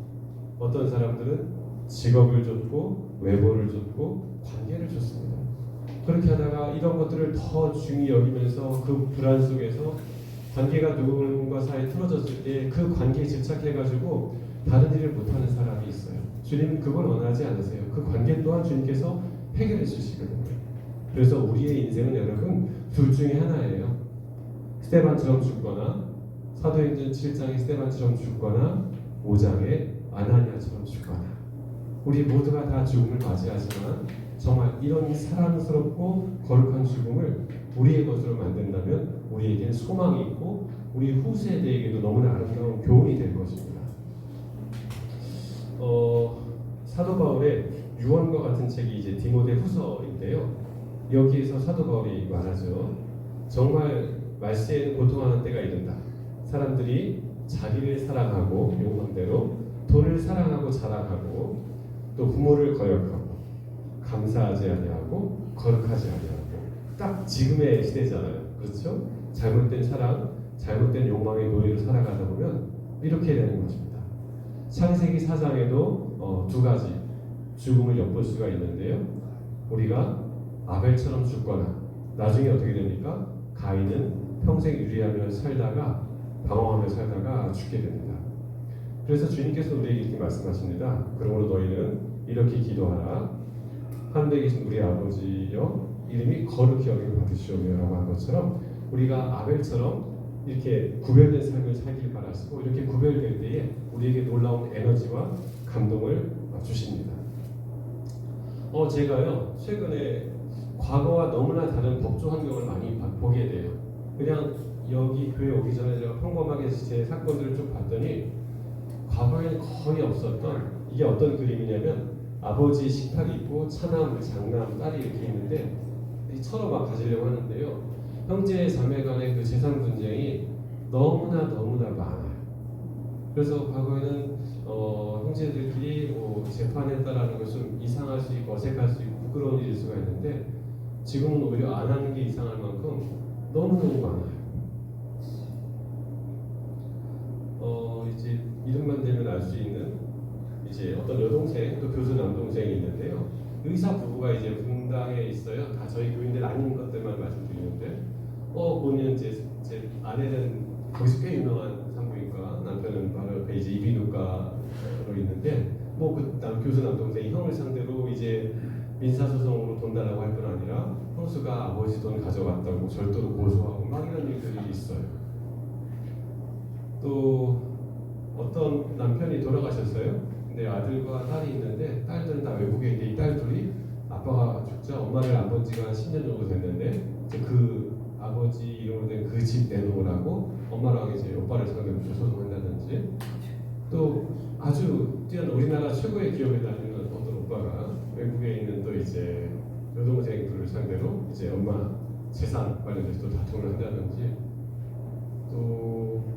어떤 사람들은 직업을 좇고, 외모를 좇고, 관계를 좇습니다. 그렇게 하다가 이런 것들을 더 중히 여기면서 그 불안 속에서 관계가 누군가 사이에 틀어졌을 때 그 관계에 집착해가지고 다른 일을 못하는 사람이 있어요. 주님은 그걸 원하지 않으세요. 그 관계 또한 주님께서 해결해 주시거든요. 그래서 우리의 인생은 여러분 둘 중에 하나예요. 스데반처럼 죽거나, 사도행전 7장의 스데반처럼 죽거나, 5장의 아나니아처럼 죽거나. 우리 모두가 다 죽음을 맞이하지만 정말 이런 사랑스럽고 거룩한 죽음을 우리의 것으로 만든다면 우리에게는 소망이 있고 우리 후세대에게도 너무나 아름다운 교훈이 될 것입니다. 사도 바울의 유언과 같은 책이 이제 디모데 후서인데요. 여기에서 사도 바울이 말하죠. 정말 말세에는 고통하는 때가 이른다. 사람들이 자기를 사랑하고 욕망대로 돈을 사랑하고 자랑하고 또 부모를 거역하고 감사하지 아니하고 거룩하지 아니하고, 딱 지금의 시대잖아요. 그렇죠? 잘못된 사랑, 잘못된 욕망의 노예로 살아가다 보면 이렇게 되는 것입니다. 창세기 4장에도 두 가지 죽음을 엿볼 수가 있는데요. 우리가 아벨처럼 죽거나, 나중에 어떻게 됩니까? 가인은 평생 유리하며 살다가 방황하며 살다가 죽게 됩니다. 그래서 주님께서 우리에게 이렇게 말씀하십니다. 그러므로 너희는 이렇게 기도하라. 하늘에 계신 우리 아버지여, 이름이 거룩히 여김을 받으시오며라고 한 것처럼 우리가 아벨처럼 이렇게 구별된 삶을 살길 바라시고, 이렇게 구별될 때에 우리에게 놀라운 에너지와 감동을 주십니다. 제가요 최근에 과거와 너무나 다른 법조 환경을 많이 보게 돼요. 그냥 여기 교회 오기 전에 제가 평범하게 제 사건들을 쭉 봤더니 과거에는 거의 없었던, 이게 어떤 그림이냐면 아버지 식탁이 있고 차남, 장남, 딸이 이렇게 있는데 서로 막 가지려고 하는데요. 형제 자매 간의 그 재산 분쟁이 너무나 많아요. 그래서 과거에는 형제들끼리 재판했다라는 것은 이상할 수 있고 어색할 수 있고 부끄러운 일일 수가 있는데, 지금은 오히려 안 하는 게 이상할 만큼 너무너무 많아요. 이제 이름만 대면 알 수 있는 이제 어떤 여동생, 또 교수 남동생이 있는데요. 의사 부부가 이제 분당에 있어요. 다 저희 교인들 아닌 것들만 말씀드리는데, 본인은 제 아내는 거기서 꽤 유명한 산부인과, 남편은 바로 옆에 이제 이비인후과로 있는데, 그 교수 남동생이 형을 상대로 이제 민사소송으로 돈 달라고 할 뿐 아니라 형수가 아버지 돈 가져갔다고 절도로 고소하고 막 이런 일들이 있어요. 또 어떤 남편이 돌아가셨어요. 근데 아들과 딸이 있는데, 딸들은 다 외국에 있는데 이 딸 둘이 아빠가 죽자 엄마를 안 본 지가 한 10년 정도 됐는데, 이제 그 아버지 이름으로 된 그 집 내놓으라고 엄마랑 이제 오빠를 상대로 소송한다든지, 또 아주 뛰어난 우리나라 최고의 기업에 다니는 어떤 오빠가 외국에 있는 또 이제 여동생들을 상대로 이제 엄마 재산 관련해서 또 다툼을 한다든지, 또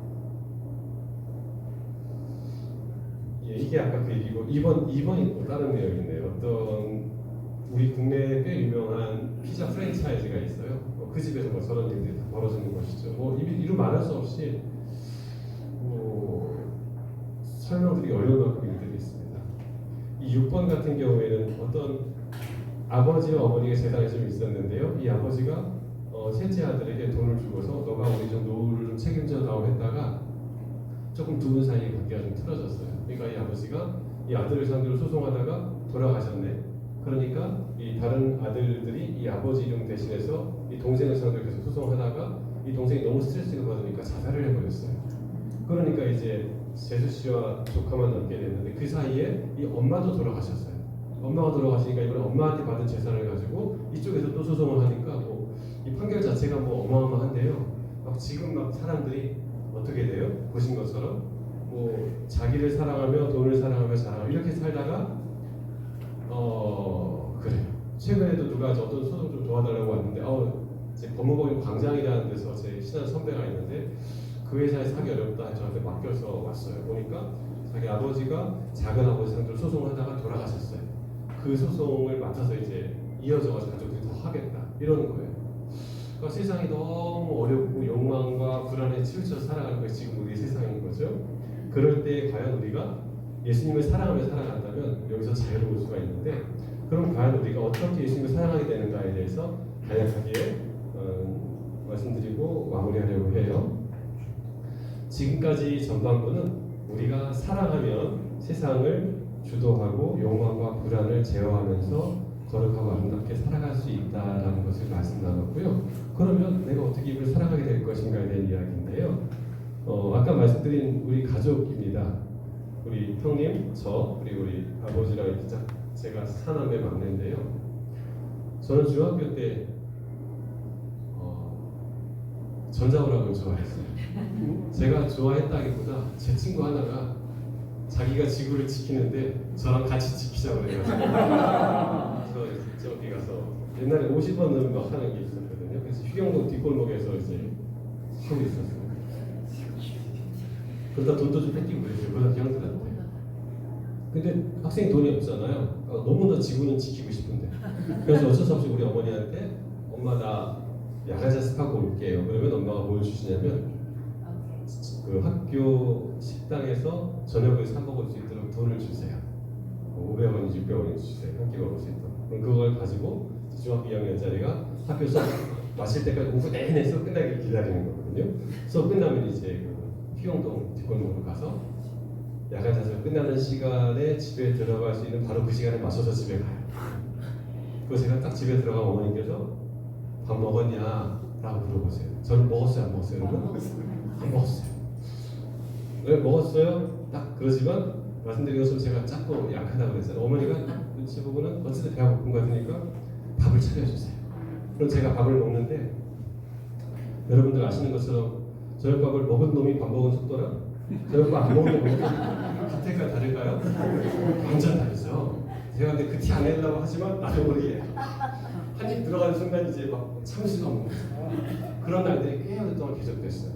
이게 아까 그 얘기고, 이번이 또 다른 내용이네요. 어떤 우리 국내에 꽤 유명한 피자 프랜차이즈가 있어요. 그 집에서 뭐 저런 일들이 다 벌어지는 것이죠. 이루 말할 수 없이 설명드리기 어려운 만큼 일들이 있습니다. 이 6번 같은 경우에는 어떤 아버지와 어머니가 재산이 좀 있었는데요. 이 아버지가 셋째 아들에게 돈을 주고서 너가 우리 좀 노후를 좀 책임져다오 했다가 조금 두 분 사이의 관계가 좀 틀어졌어요. 그러니까 이 아버지가 이 아들을 상대로 소송하다가 돌아가셨네. 그러니까 이 다른 아들들이 이 아버지 이름 대신해서 이 동생을 상대로 계속 소송하다가 이 동생이 너무 스트레스가 받으니까 자살을 해버렸어요. 그러니까 이제 재수 씨와 조카만 남게 됐는데, 그 사이에 이 엄마도 돌아가셨어요. 엄마가 돌아가시니까 이번에 엄마한테 받은 재산을 가지고 이쪽에서 또 소송을 하니까 이 판결 자체가 어마어마한데요. 지금 사람들이 어떻게 돼요? 보신 것처럼 자기를 사랑하며 돈을 사랑하며 자랑하며 이렇게 살다가 그래요. 최근에도 누가 어떤 소송 좀 도와달라고 왔는데 이제 법무법인 광장이라는 데서 제 친한 선배가 있는데 그 회사에 사기 어렵다 저한테 맡겨서 왔어요. 보니까 자기 아버지가 작은 아버지 상대로 소송을 하다가 돌아가셨어요. 그 소송을 맡아서 이제 이어져서 가족들이 더 하겠다 이러는 거예요. 그러니까 세상이 너무 어렵고 욕망과 불안에 치우쳐 살아가는 게 지금 우리 세상인 거죠. 그럴 때 과연 우리가 예수님을 사랑하며 살아간다면 여기서 자유로울 수가 있는데, 그럼 과연 우리가 어떻게 예수님을 사랑하게 되는가에 대해서 간략하게 말씀드리고 마무리하려고 해요. 지금까지 전반부는 우리가 사랑하면 세상을 주도하고 욕망과 불안을 제어하면서 거룩하고 아름답게 살아갈 수 있다라는 것을 말씀 나눴고요. 그러면 내가 어떻게 이걸 사랑하게 될 것인가에 대한 이야기인데요. 아까 말씀드린 우리 가족입니다. 우리 형님, 저, 그리고 우리 아버지랑 이렇게 제가 사남매 막내인데요. 저는 중학교 때 전자오락을 좋아했어요. 제가 좋아했다기보다 제 친구 하나가 자기가 지구를 지키는데 저랑 같이 지키자고 그래가지고 저 저기 가서 옛날에 50원을 막 하는 게 있었거든요. 그래서 휴경동 뒷골목에서 이제 하고 있었어요. 그러다 돈도 좀 뺏기고 그랬어요. 고등학교 형들한테. 근데 학생이 돈이 없잖아요. 너무나 지구는 지키고 싶은데. 그래서 어쩔 수 없이 우리 어머니한테 엄마 나 야간 자습하고 올게요. 그러면 엄마가 뭘 주시냐면 그 학교 식당에서 저녁을 사 먹을 수 있도록 돈을 주세요. 500원인지 600원인지 주세요. 한 끼 먹을 수 있도록. 그럼 그걸 가지고 중학교 2학년짜리가 학교 수업 마칠 때까지 오후 내내 수업 끝나기를 기다리는 거거든요. 수업 끝나면 이제 그 휴경동 뒷골목으로 가서 야간 자습 끝나는 시간에 집에 들어갈 수 있는 바로 그 시간에 맞춰서 집에 가요. 그래서 제가 딱 집에 들어가면 어머니께서 밥 먹었냐? 라고 물어보세요. 저는 먹었어요, 안 먹었어요? 안 먹었어요. 왜 먹었어요? 딱 그러지만 말씀드린 것처럼 제가 작고 약하다고 그랬어요. 어머니가 눈치 보고는 어쨌든 배가 고픈 거 같으니까 밥을 차려주세요. 그럼 제가 밥을 먹는데 여러분들 아시는 것처럼 저녁밥을 먹은 놈이 밥 먹은 속도랑 저녁밥 안 먹는 놈이 같을까요? 다를까요? 완전 다르죠. 제가 근데 그 티 안 내려고 하지만 나도 모르게 한 입 들어가는 순간 이제 막 참을 수가 없는 거죠. 그런 날들이 꽤 오랫동안 계속됐어요.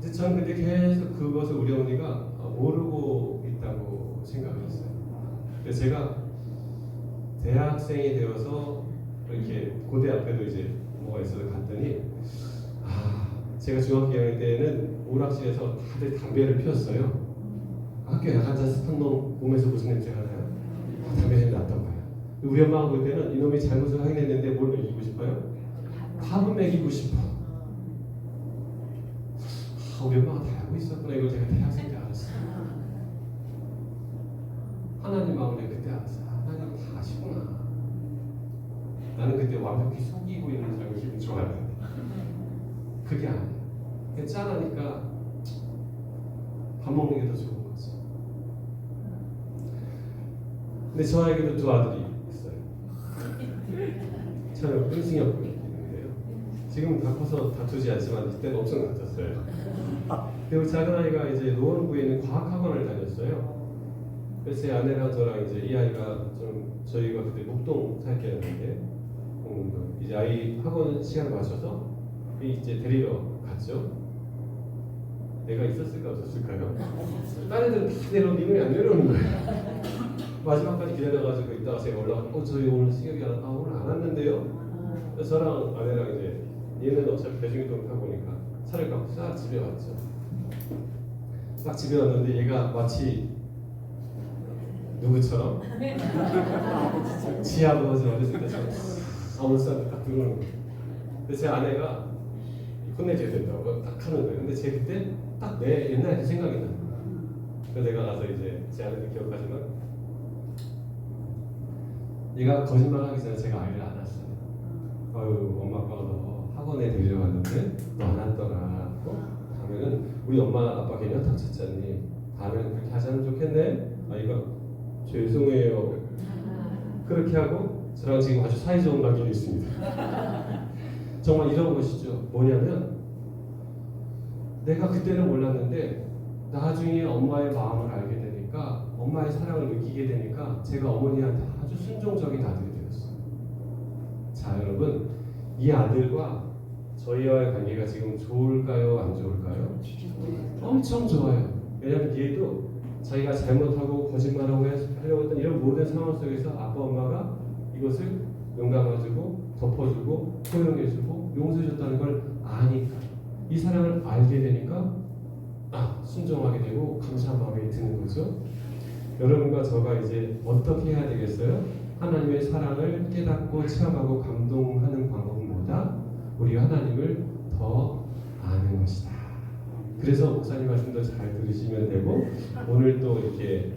근데 저는 근데 계속 그것을 우리 어머니가 모르고 있다고 생각을 했어요. 그래서 제가 대학생이 되어서 이렇게 고대 앞에도 이제 뭐가 있어서 갔더니 제가 중학교 2학년 때는 오락실에서 다들 담배를 피웠어요. 학교 야간 자습한 놈 몸에서 무슨 냄새가 나요? 담배 냄새 났던 거예요. 우리 엄마가 볼 때는 이놈이 잘못을 하긴 했는데 뭘 먹이고 싶어요? 밥은 먹이고 싶어. 우리 엄마가 다 알고 있었구나. 이걸 제가 대학생 때 알았어요. 하나님 마음에 그때 알았어요. 하나님 다 아시구나. 나는 그때 완벽히 속이고 있는 줄 알고 기분 좋았는데 그게 아니에요. 짠하니까 밥 먹는 게 더 좋은 거지. 근데 저에게도 두 아들이 있어요. 저는 은승엽 군이 있는데요. 지금 다 커서 다투지 않지만 이때는 엄청 다퉜어요. 그리고 작은 아이가 이제 노원구에 있는 과학학원을 다녔어요. 그래서 제 아내랑 저랑 이제 이 아이가 좀 저희가 그때 목동 살게였는데 이제 아이 학원 시간을 맞춰서 이제 데리러 갔죠. 내가 있었을까 없었을까요? 다른 애들은 다 내려오는데 이분이 안 내려오는 거예요. 마지막까지 기다려가지고 있다가 제가 올라가서 저희 오늘 승혁이 오늘 안 왔는데요? 그래서 저랑 아내랑 이제 얘는 어차피 대중교통 타고 오니까 차를 갖고 싹 집에 왔죠. 딱 집에 왔는데 얘가 마치 누구처럼? 지 아버지 어렸을 때처럼 아무렇지도 딱 들어오는 거예요. 근데 제 아내가 혼내줘야 된다고 딱 하는 거예요. 근데 제 그때 딱 내 옛날에 그 생각이 나요. 그래서 내가 가서 이제 제 아내도 기억하지만 얘가 거짓말하기 전에 제가 아이를 안았어요. 아유 엄마 아빠가 너 학원에 데리러 갔는데 너 안 왔더라. 다음에는 우리 엄마 아빠 괜히 탁 쳤잖니. 다음에는 그렇게 하지 않으면 좋겠네. 아이가 죄송해요. 그렇게 하고 저랑 지금 아주 사이좋은 관계가 있습니다. 정말 이런 것이죠. 뭐냐면 내가 그때는 몰랐는데 나중에 엄마의 마음을 알게 되니까 엄마의 사랑을 느끼게 되니까 제가 어머니한테 아주 순종적인 아들이 되었어요. 자 여러분 이 아들과 저희와의 관계가 지금 좋을까요? 안 좋을까요? 엄청 좋아요. 왜냐하면 얘도 자기가 잘못하고 거짓말하고 하려고 했던 이런 모든 상황 속에서 아빠 엄마가 이것을 눈 감아주고 덮어주고 포용해주고 용서해줬다는 걸 아니까, 이 사랑을 알게 되니까 순종하게 되고 감사한 마음이 드는 거죠. 여러분과 저가 이제 어떻게 해야 되겠어요? 하나님의 사랑을 깨닫고 체험하고 감동하는 방법은 뭐다? 우리가 하나님을 더 아는 것이다. 그래서 목사님 말씀도 잘 들으시면 되고, 오늘 또 이렇게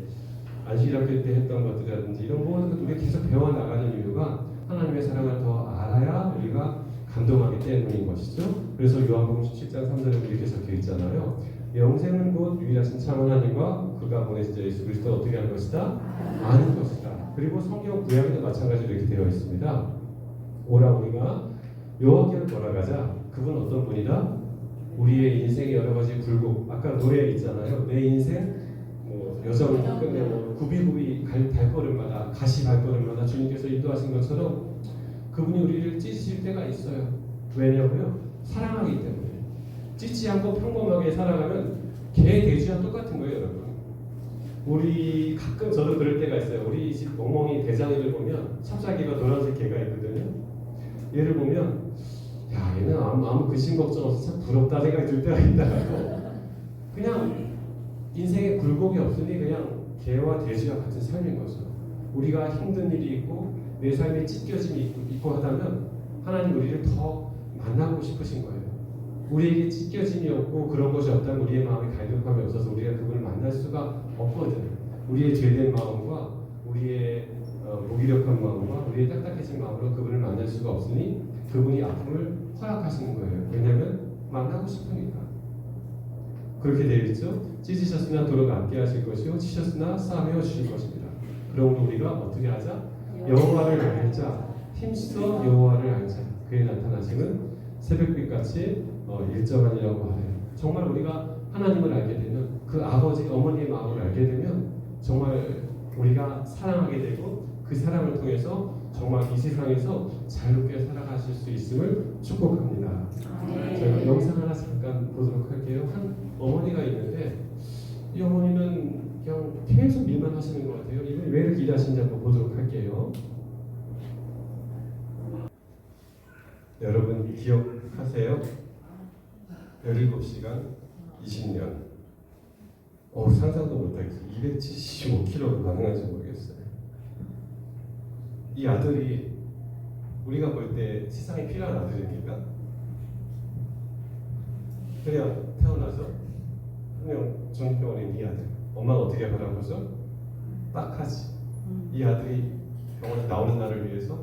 안식일학교 때 했던 것들이라든지 이런 모든 것들 우리가 계속 배워나가는 이유가 하나님의 사랑을 더 알아야 우리가 감동하기 때문인 것이죠. 그래서 요한복음 17장 3절에 이렇게 적혀 있잖아요. 영생은 곧 유일하신 참 하나님과 그가 보내신 예수 그리스도를 어떻게 하는 것이다? 아는 것이다. 그리고 성경 구약에도 마찬가지로 이렇게 되어 있습니다. 오라 우리가 여호와께로 돌아가자. 그분 어떤 분이다? 우리의 인생의 여러 가지 굴곡, 아까 노래 있잖아요. 내 인생 여정을 끝내 굽이굽이 발걸음마다 가시 발걸음마다 주님께서 인도하신 것처럼 그분이 우리를 찢으실 때가 있어요. 왜냐고요? 사랑하기 때문에. 찢지 않고 평범하게 살아가면 개 돼지와 똑같은 거예요, 여러분. 우리 가끔 저도 그럴 때가 있어요. 우리 집 멍멍이 대장이를 보면 찹쌀개가 노란색 개가 있거든요. 얘를 보면 야, 얘는 아무 근심 걱정 없어 참 부럽다 생각이 들 때가 있다가도 그냥 인생에 굴곡이 없으니 그냥 개와 돼지와 같은 삶인 거죠. 우리가 힘든 일이 있고 내 삶에 찢겨짐이 있고 하다면 하나님 우리를 더 만나고 싶으신 거예요. 우리에게 찢겨짐이 없고 그런 것이 없다면 우리의 마음에 갈급함이 없어서 우리가 그분을 만날 수가 없거든. 우리의 죄된 마음과 우리의 무기력한 마음과 우리의 딱딱해진 마음으로 그분을 만날 수가 없으니 그분이 아픔을 허락하시는 거예요. 왜냐하면 만나고 싶으니까. 그렇게 되어 있죠. 찢으셨으나 도로 낫게 하실 것이요 치셨으나 싸매어 주실 것입니다. 그러므로 우리가 어떻게 하자? 여호와를 알자. 힘써 여호와를 알자. 그의 나타나심은 새벽빛같이 일정하니라고 말해요. 정말 우리가 하나님을 알게 되면 그 아버지, 어머니의 마음을 알게 되면 정말 우리가 사랑하게 되고 그 사랑을 통해서 정말 이 세상에서 자유롭게 살아가실 수 있음을 축복합니다. 제가 영상 하나 잠깐 보도록 할게요. 한 어머니가 있는데 이 어머니는 그냥 계속 일만 하시는 것 같아요. 이분이 왜 이렇게 일하시는지 한번 보도록 할게요. 여러분 기억하세요? 17시간 20년. 상상도 못하겠어요. 275kg가 가능한지 모르겠어요. 이 아들이 우리가 볼 때 세상에 필요한 아들입니까? 그냥 태어나서 그냥 중병원에 네 아들. 엄마가 어떻게 바라보죠? 딱하지. 이 아들이 병원에 나오는 날을 위해서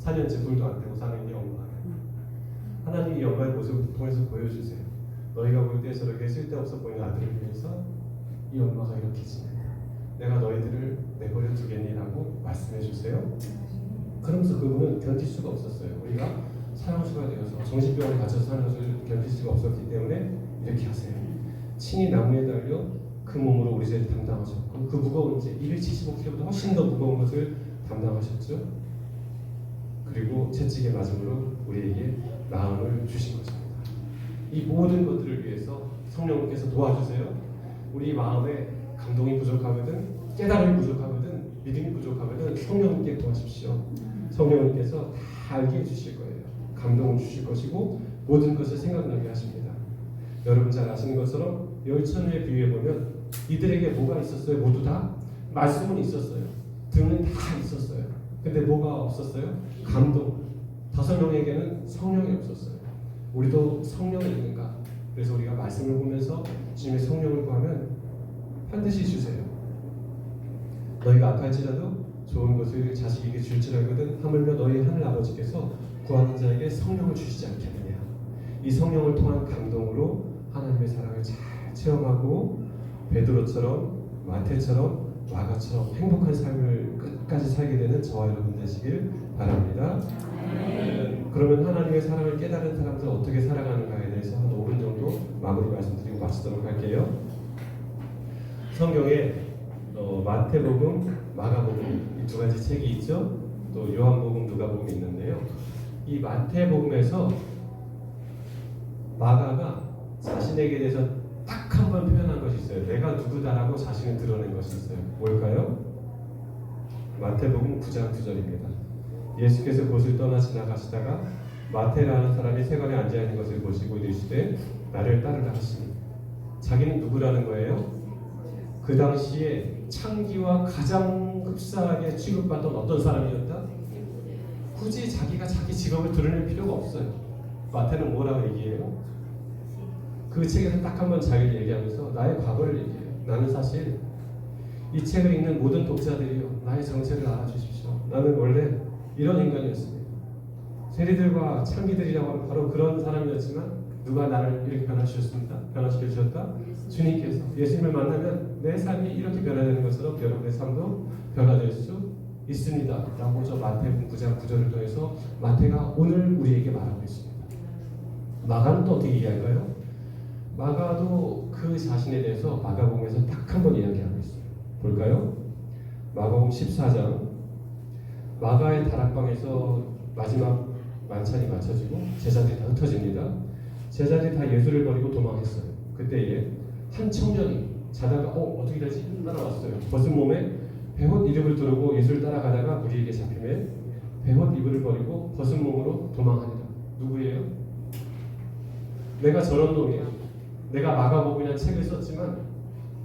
4년째 불도 안 떼고 사는 게 엄마예요. 하나님이 이 엄마의 모습을 통해서 보여주세요. 너희가 볼 때 저렇게 쓸데없어 보이는 아들을 위해서 이 엄마가 이렇게 지낸다. 내가 너희들을 내버려 두겠니라고 말씀해 주세요. 그러면서 그분은 견딜 수가 없었어요. 우리가 사형수가 되어서 정신병원에 갇혀서 사는 것을 견딜 수가 없었기 때문에 이렇게 하세요. 친히 나무에 달려 그 몸으로 우리 죄를 담당하셨고 그 무거운 죄 275kg보다 훨씬 더 무거운 것을 담당하셨죠. 그리고 채찍에 맞음으로 우리에게 마음을 주신 것입니다. 이 모든 것들을 위해서 성령님께서 도와주세요. 우리 마음에 감동이 부족하거든, 깨달음이 부족하거든, 믿음이 부족하거든 성령님께 도와주십시오. 성령님께서 다 알게 해주실 거예요. 감동을 주실 것이고 모든 것을 생각나게 하십니다. 여러분 잘 아시는 것처럼 열천에 비유해보면 이들에게 뭐가 있었어요? 모두 다 말씀은 있었어요. 등은 다 있었어요. 근데 뭐가 없었어요? 감동. 5명에게는 성령이 없었어요. 우리도 성령이 있는가? 그래서 우리가 말씀을 보면서 주님의 성령을 구하면 반드시 주세요. 너희가 악할지라도 좋은 것을 자식에게 줄 줄 알거든 하물며 너희 하늘 아버지께서 구하는 자에게 성령을 주시지 않겠느냐. 이 성령을 통한 감동으로 하나님의 사랑을 잘 체험하고 베드로처럼 마태처럼 마가처럼 행복한 삶을 끝까지 살게 되는 저와 여러분 되시길 바랍니다. 그러면 하나님의 사랑을 깨달은 사람들 어떻게 살아가는가에 대해서 한 5분 정도 마무리 말씀드리고 마치도록 할게요. 성경에 마태복음, 마가복음 이 두 가지 책이 있죠. 또 요한복음, 누가복음이 있는데요. 이 마태복음에서 마가가 자신에게 대해서 딱 한 번 표현한 것이 있어요. 내가 누구다라고 자신을 드러낸 것이 있어요. 뭘까요? 마태복음 9장 9절입니다. 예수께서 곳을 떠나 지나가시다가 마태라는 사람이 세관에 앉아 있는 것을 보시고 이르시되 나를 따르라 하시니, 자기는 누구라는 거예요? 그 당시에 창기와 가장 흡사하게 취급받던 어떤 사람이었다? 굳이 자기가 자기 직업을 드러낼 필요가 없어요. 마태는 뭐라고 얘기해요? 그 책에서 딱 한 번 자기를 얘기하면서 나의 과거를 얘기해요. 나는 사실 이 책을 읽는 모든 독자들이요, 나의 정체를 알아주십시오. 나는 원래 이런 인간이었습니다. 세리들과 창기들이라고 하는 바로 그런 사람이었지만 누가 나를 이렇게 변화시켜 주셨다? 주님께서. 예수님을 만나면 내 삶이 이렇게 변화되는 것처럼 여러분의 삶도 변화될 수 있습니다 라고 저 마태복음 9장 9절을 통해서 마태가 오늘 우리에게 말하고 있습니다. 마가는 또 어떻게 얘기할까요? 마가도 그 자신에 대해서 마가복음에서 딱 한 번 이야기하고 있어요. 볼까요? 마가복음 14장. 마가의 다락방에서 마지막 만찬이 마쳐지고 제자들이 다 흩어집니다. 제자들이 다 예수를 버리고 도망했어요. 그때에 한 청년이 자다가 어떻게 되지? 따라왔어요. 벗은 몸에 베옷 이름을 두르고 예수를 따라가다가 무리에게 잡히매 베옷 이불을 버리고 벗은 몸으로 도망하니라. 누구예요? 내가 저런 놈이야. 내가 마가복음이라는 책을 썼지만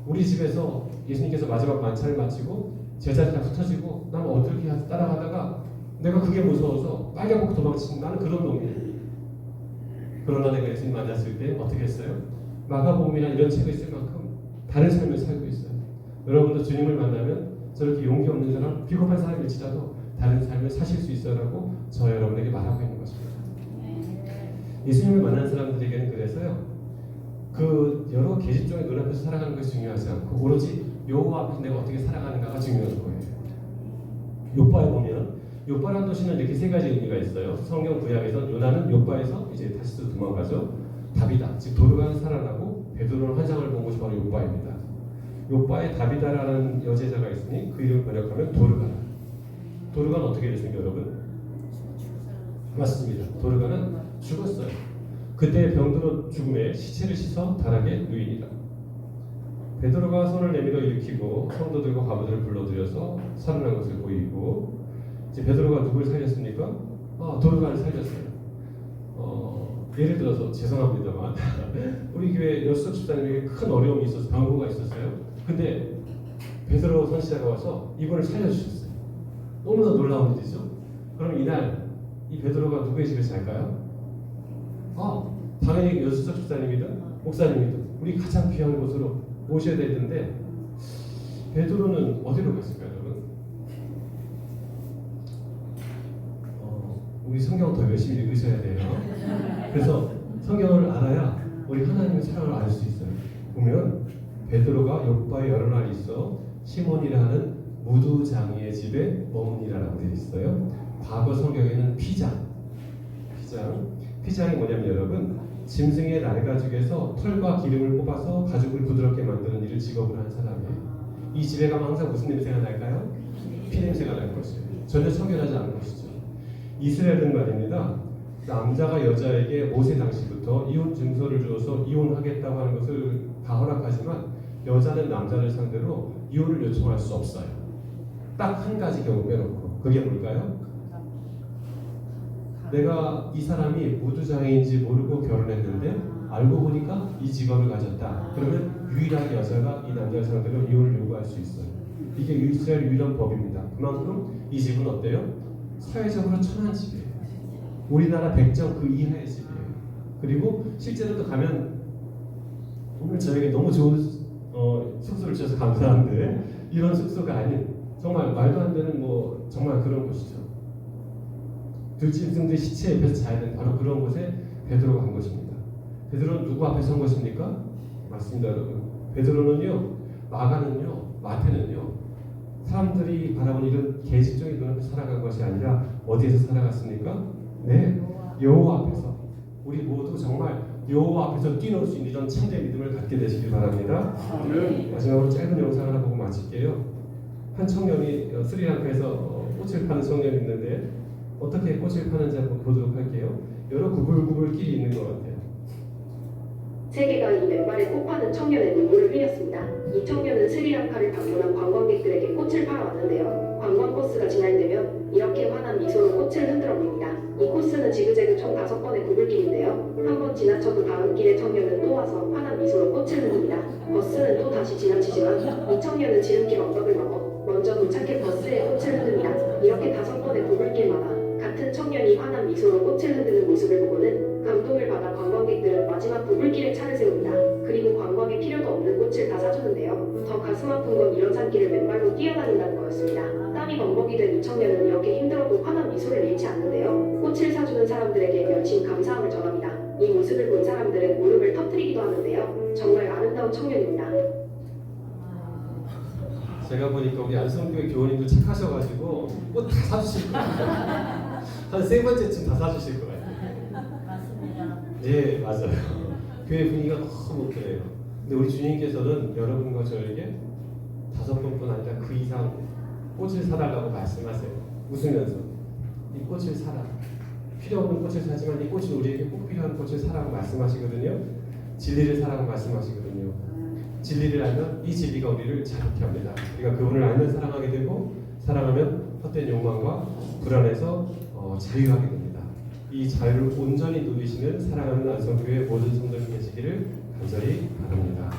우리 집에서 예수님께서 마지막 만찬을 마치고 제자들이 다 흩어지고 나는 어떻게 따라가다가 내가 그게 무서워서 빨개먹고 도망치는, 나는 그런 놈이에요. 그러나 내가 예수님 만났을 때 어떻게 했어요? 마가복음이나 이런 책을 쓸 만큼 다른 삶을 살고 있어요. 여러분도 주님을 만나면 저렇게 용기 없는 사람, 비겁한 사람일지라도 다른 삶을 사실 수 있어라고 저 여러분에게 말하고 있는 것입니다. 예수님을 만난 사람들에게는 그래서요, 그 여러 계집종의 눈앞에서 살아가는 것이 중요하지 않고 오로지 여호와 앞에서 내가 어떻게 살아가는가가 중요한 거예요. 욥바에 보면 욥바라는 도시는 이렇게 세 가지 의미가 있어요. 성경 구약에서 요나는 욥바에서 이제 다시스 도망가죠. 다비다, 즉 도르가는 살아나고 베드로는 환상을 본 곳이 바로 욥바입니다. 욥바에 다비다라는 여제자가 있으니 그 이름을 번역하면 도르가라. 도르가는 어떻게 됐습니까, 여러분? 맞습니다. 도르가는 죽었어요. 그때 병들어 죽음에 시체를 씻어 다락에 누이니라. 베드로가 손을 내밀어 일으키고 성도들과 과부들을 불러들여서 살아난 것을 보이고, 이제 베드로가 누굴 살렸습니까? 도르가를 살렸어요. 예를 들어서 죄송합니다만 우리 교회 여수석 집사님에게 큰 어려움이 있어서 병고가 있었어요. 근데 베드로 선지자가 와서 이분을 살려주셨어요. 너무나 놀라운 일이죠. 그럼 이날 이 베드로가 누구의 집에 잘까요? 당연히 여수석 집사님이든 목사님이든 우리 가장 귀한 곳으로 모셔야 될 텐데 베드로는 어디로 갔을까요, 여러분? 우리 성경 더 열심히 읽으셔야 돼요. 그래서 성경을 알아야 우리 하나님의 사랑을 알 수 있어요. 보면 베드로가 욥바에 여러 날 있어 시몬이라는 무두장이의 집에 머무니라라고 되어 있어요. 과거 성경에는 피장이 뭐냐면 여러분, 짐승의 날가죽에서 털과 기름을 뽑아서 가죽을 부드럽게 만드는 일을 직업으로 하는 사람이에요. 이 집에 가면 항상 무슨 냄새가 날까요? 피 냄새가 날 것이에요. 전혀 청결하지 않은 것이죠. 이스라엘은 말입니다, 남자가 여자에게 모세 당시부터 이혼 증서를 주어서 이혼하겠다고 하는 것을 다 허락하지만 여자는 남자를 상대로 이혼을 요청할 수 없어요. 딱 한 가지 경우 빼놓고. 그게 뭘까요? 내가 이 사람이 무두장애인지 모르고 결혼했는데 알고 보니까 이 직업을 가졌다. 그러면 유일하게 여자가 이 남자를 상대로 이혼을 요구할 수 있어요. 이게 이스라엘 유일한 법입니다. 그만큼 이 집은 어때요? 사회적으로 천한 집이에요. 우리나라 백정 그 이하의 집이에요. 그리고 실제로도 가면 오늘 저에게 너무 좋은 숙소를 주셔서 감사한데 이런 숙소가 아닌 정말 말도 안 되는 정말 그런 곳이죠. 들짐승들 시체 옆에서 자야 되는 바로 그런 곳에 베드로가 간 것입니다. 베드로는 누구 앞에 선 것입니까? 맞습니다, 여러분. 베드로는요, 마가는요, 마태는요, 사람들이 바라보는 이런 계집종의 눈앞에 살아간 것이 아니라 어디에서 살아갔습니까? 네, 여호와 앞에서. 우리 모두 정말 여호와 앞에서 뛰놀 수 있는 이런 참된 믿음을 갖게 되시길 바랍니다. 마지막으로 짧은 영상 하나 보고 마칠게요. 한 청년이 스리랑카에서 꽃을 파는 청년이 있는데 어떻게 꽃을 파는지 한번 보도록 할게요. 여러 구불구불길이 있는 것 같아요. 세계가 이 맨발에 꽃 파는 청년의 눈물을 흘렸습니다. 이 청년은 스리랑카를 방문한 관광객들에게 꽃을 팔아왔는데요. 관광 코스가 진행되면 이렇게 환한 미소로 꽃을 흔들어 봅니다. 이 코스는 지그재그 총 5번의 구불길인데요. 한 번 지나쳐도 다음 길에 청년은 또 와서 환한 미소로 꽃을 흔듭니다. 버스는 또 다시 지나치지만 이 청년은 지름길 언덕을 넘어 먼저 도착해 버스에 꽃을 흔듭니다. 이렇게 5번의 구불길마다 같은 청년이 환한 미소로 꽃을 흔드는 모습을 보고는 감동을 받아 관광객들은 마지막 구불길에 차를 세웁니다. 그리고 관광에 필요도 없는 꽃을 다 사주는데요. 더 가슴 아픈 건 이런 산길을 맨발로 뛰어다닌다는 거였습니다. 땀이 범벅이 된 이 청년은 이렇게 힘들어도 환한 미소를 잃지 않는데요. 꽃을 사주는 사람들에게 멸친 감사함을 전합니다. 이 모습을 본 사람들은 무릎을 터뜨리기도 하는데요. 정말 아름다운 청년입니다. 제가 보니까 우리 안성교회 교우님도 착하셔가지고 꽃 다 사주실 것 같아요. 한 3번째쯤 다 사주실 것 같아요. 맞습니다. 예, 맞아요. 교회 분위기가 너무 그래요. 근데 우리 주님께서는 여러분과 저에게 5번뿐 아니라 그 이상 꽃을 사달라고 말씀하세요. 웃으면서 이 꽃을 사라. 필요 없는 꽃을 사지만 이 꽃은 우리에게 꼭 필요한 꽃을 사라고 말씀하시거든요. 진리를 사라고 말씀하시거든요. 진리를 알면 이 진리가 우리를 자유케 합니다. 우리가 그분을 알면 사랑하게 되고 사랑하면 헛된 욕망과 불안에서 자유하게 됩니다. 이 자유를 온전히 누리시는 사랑하는 안성교회 모든 성도님 되시기를 간절히 바랍니다.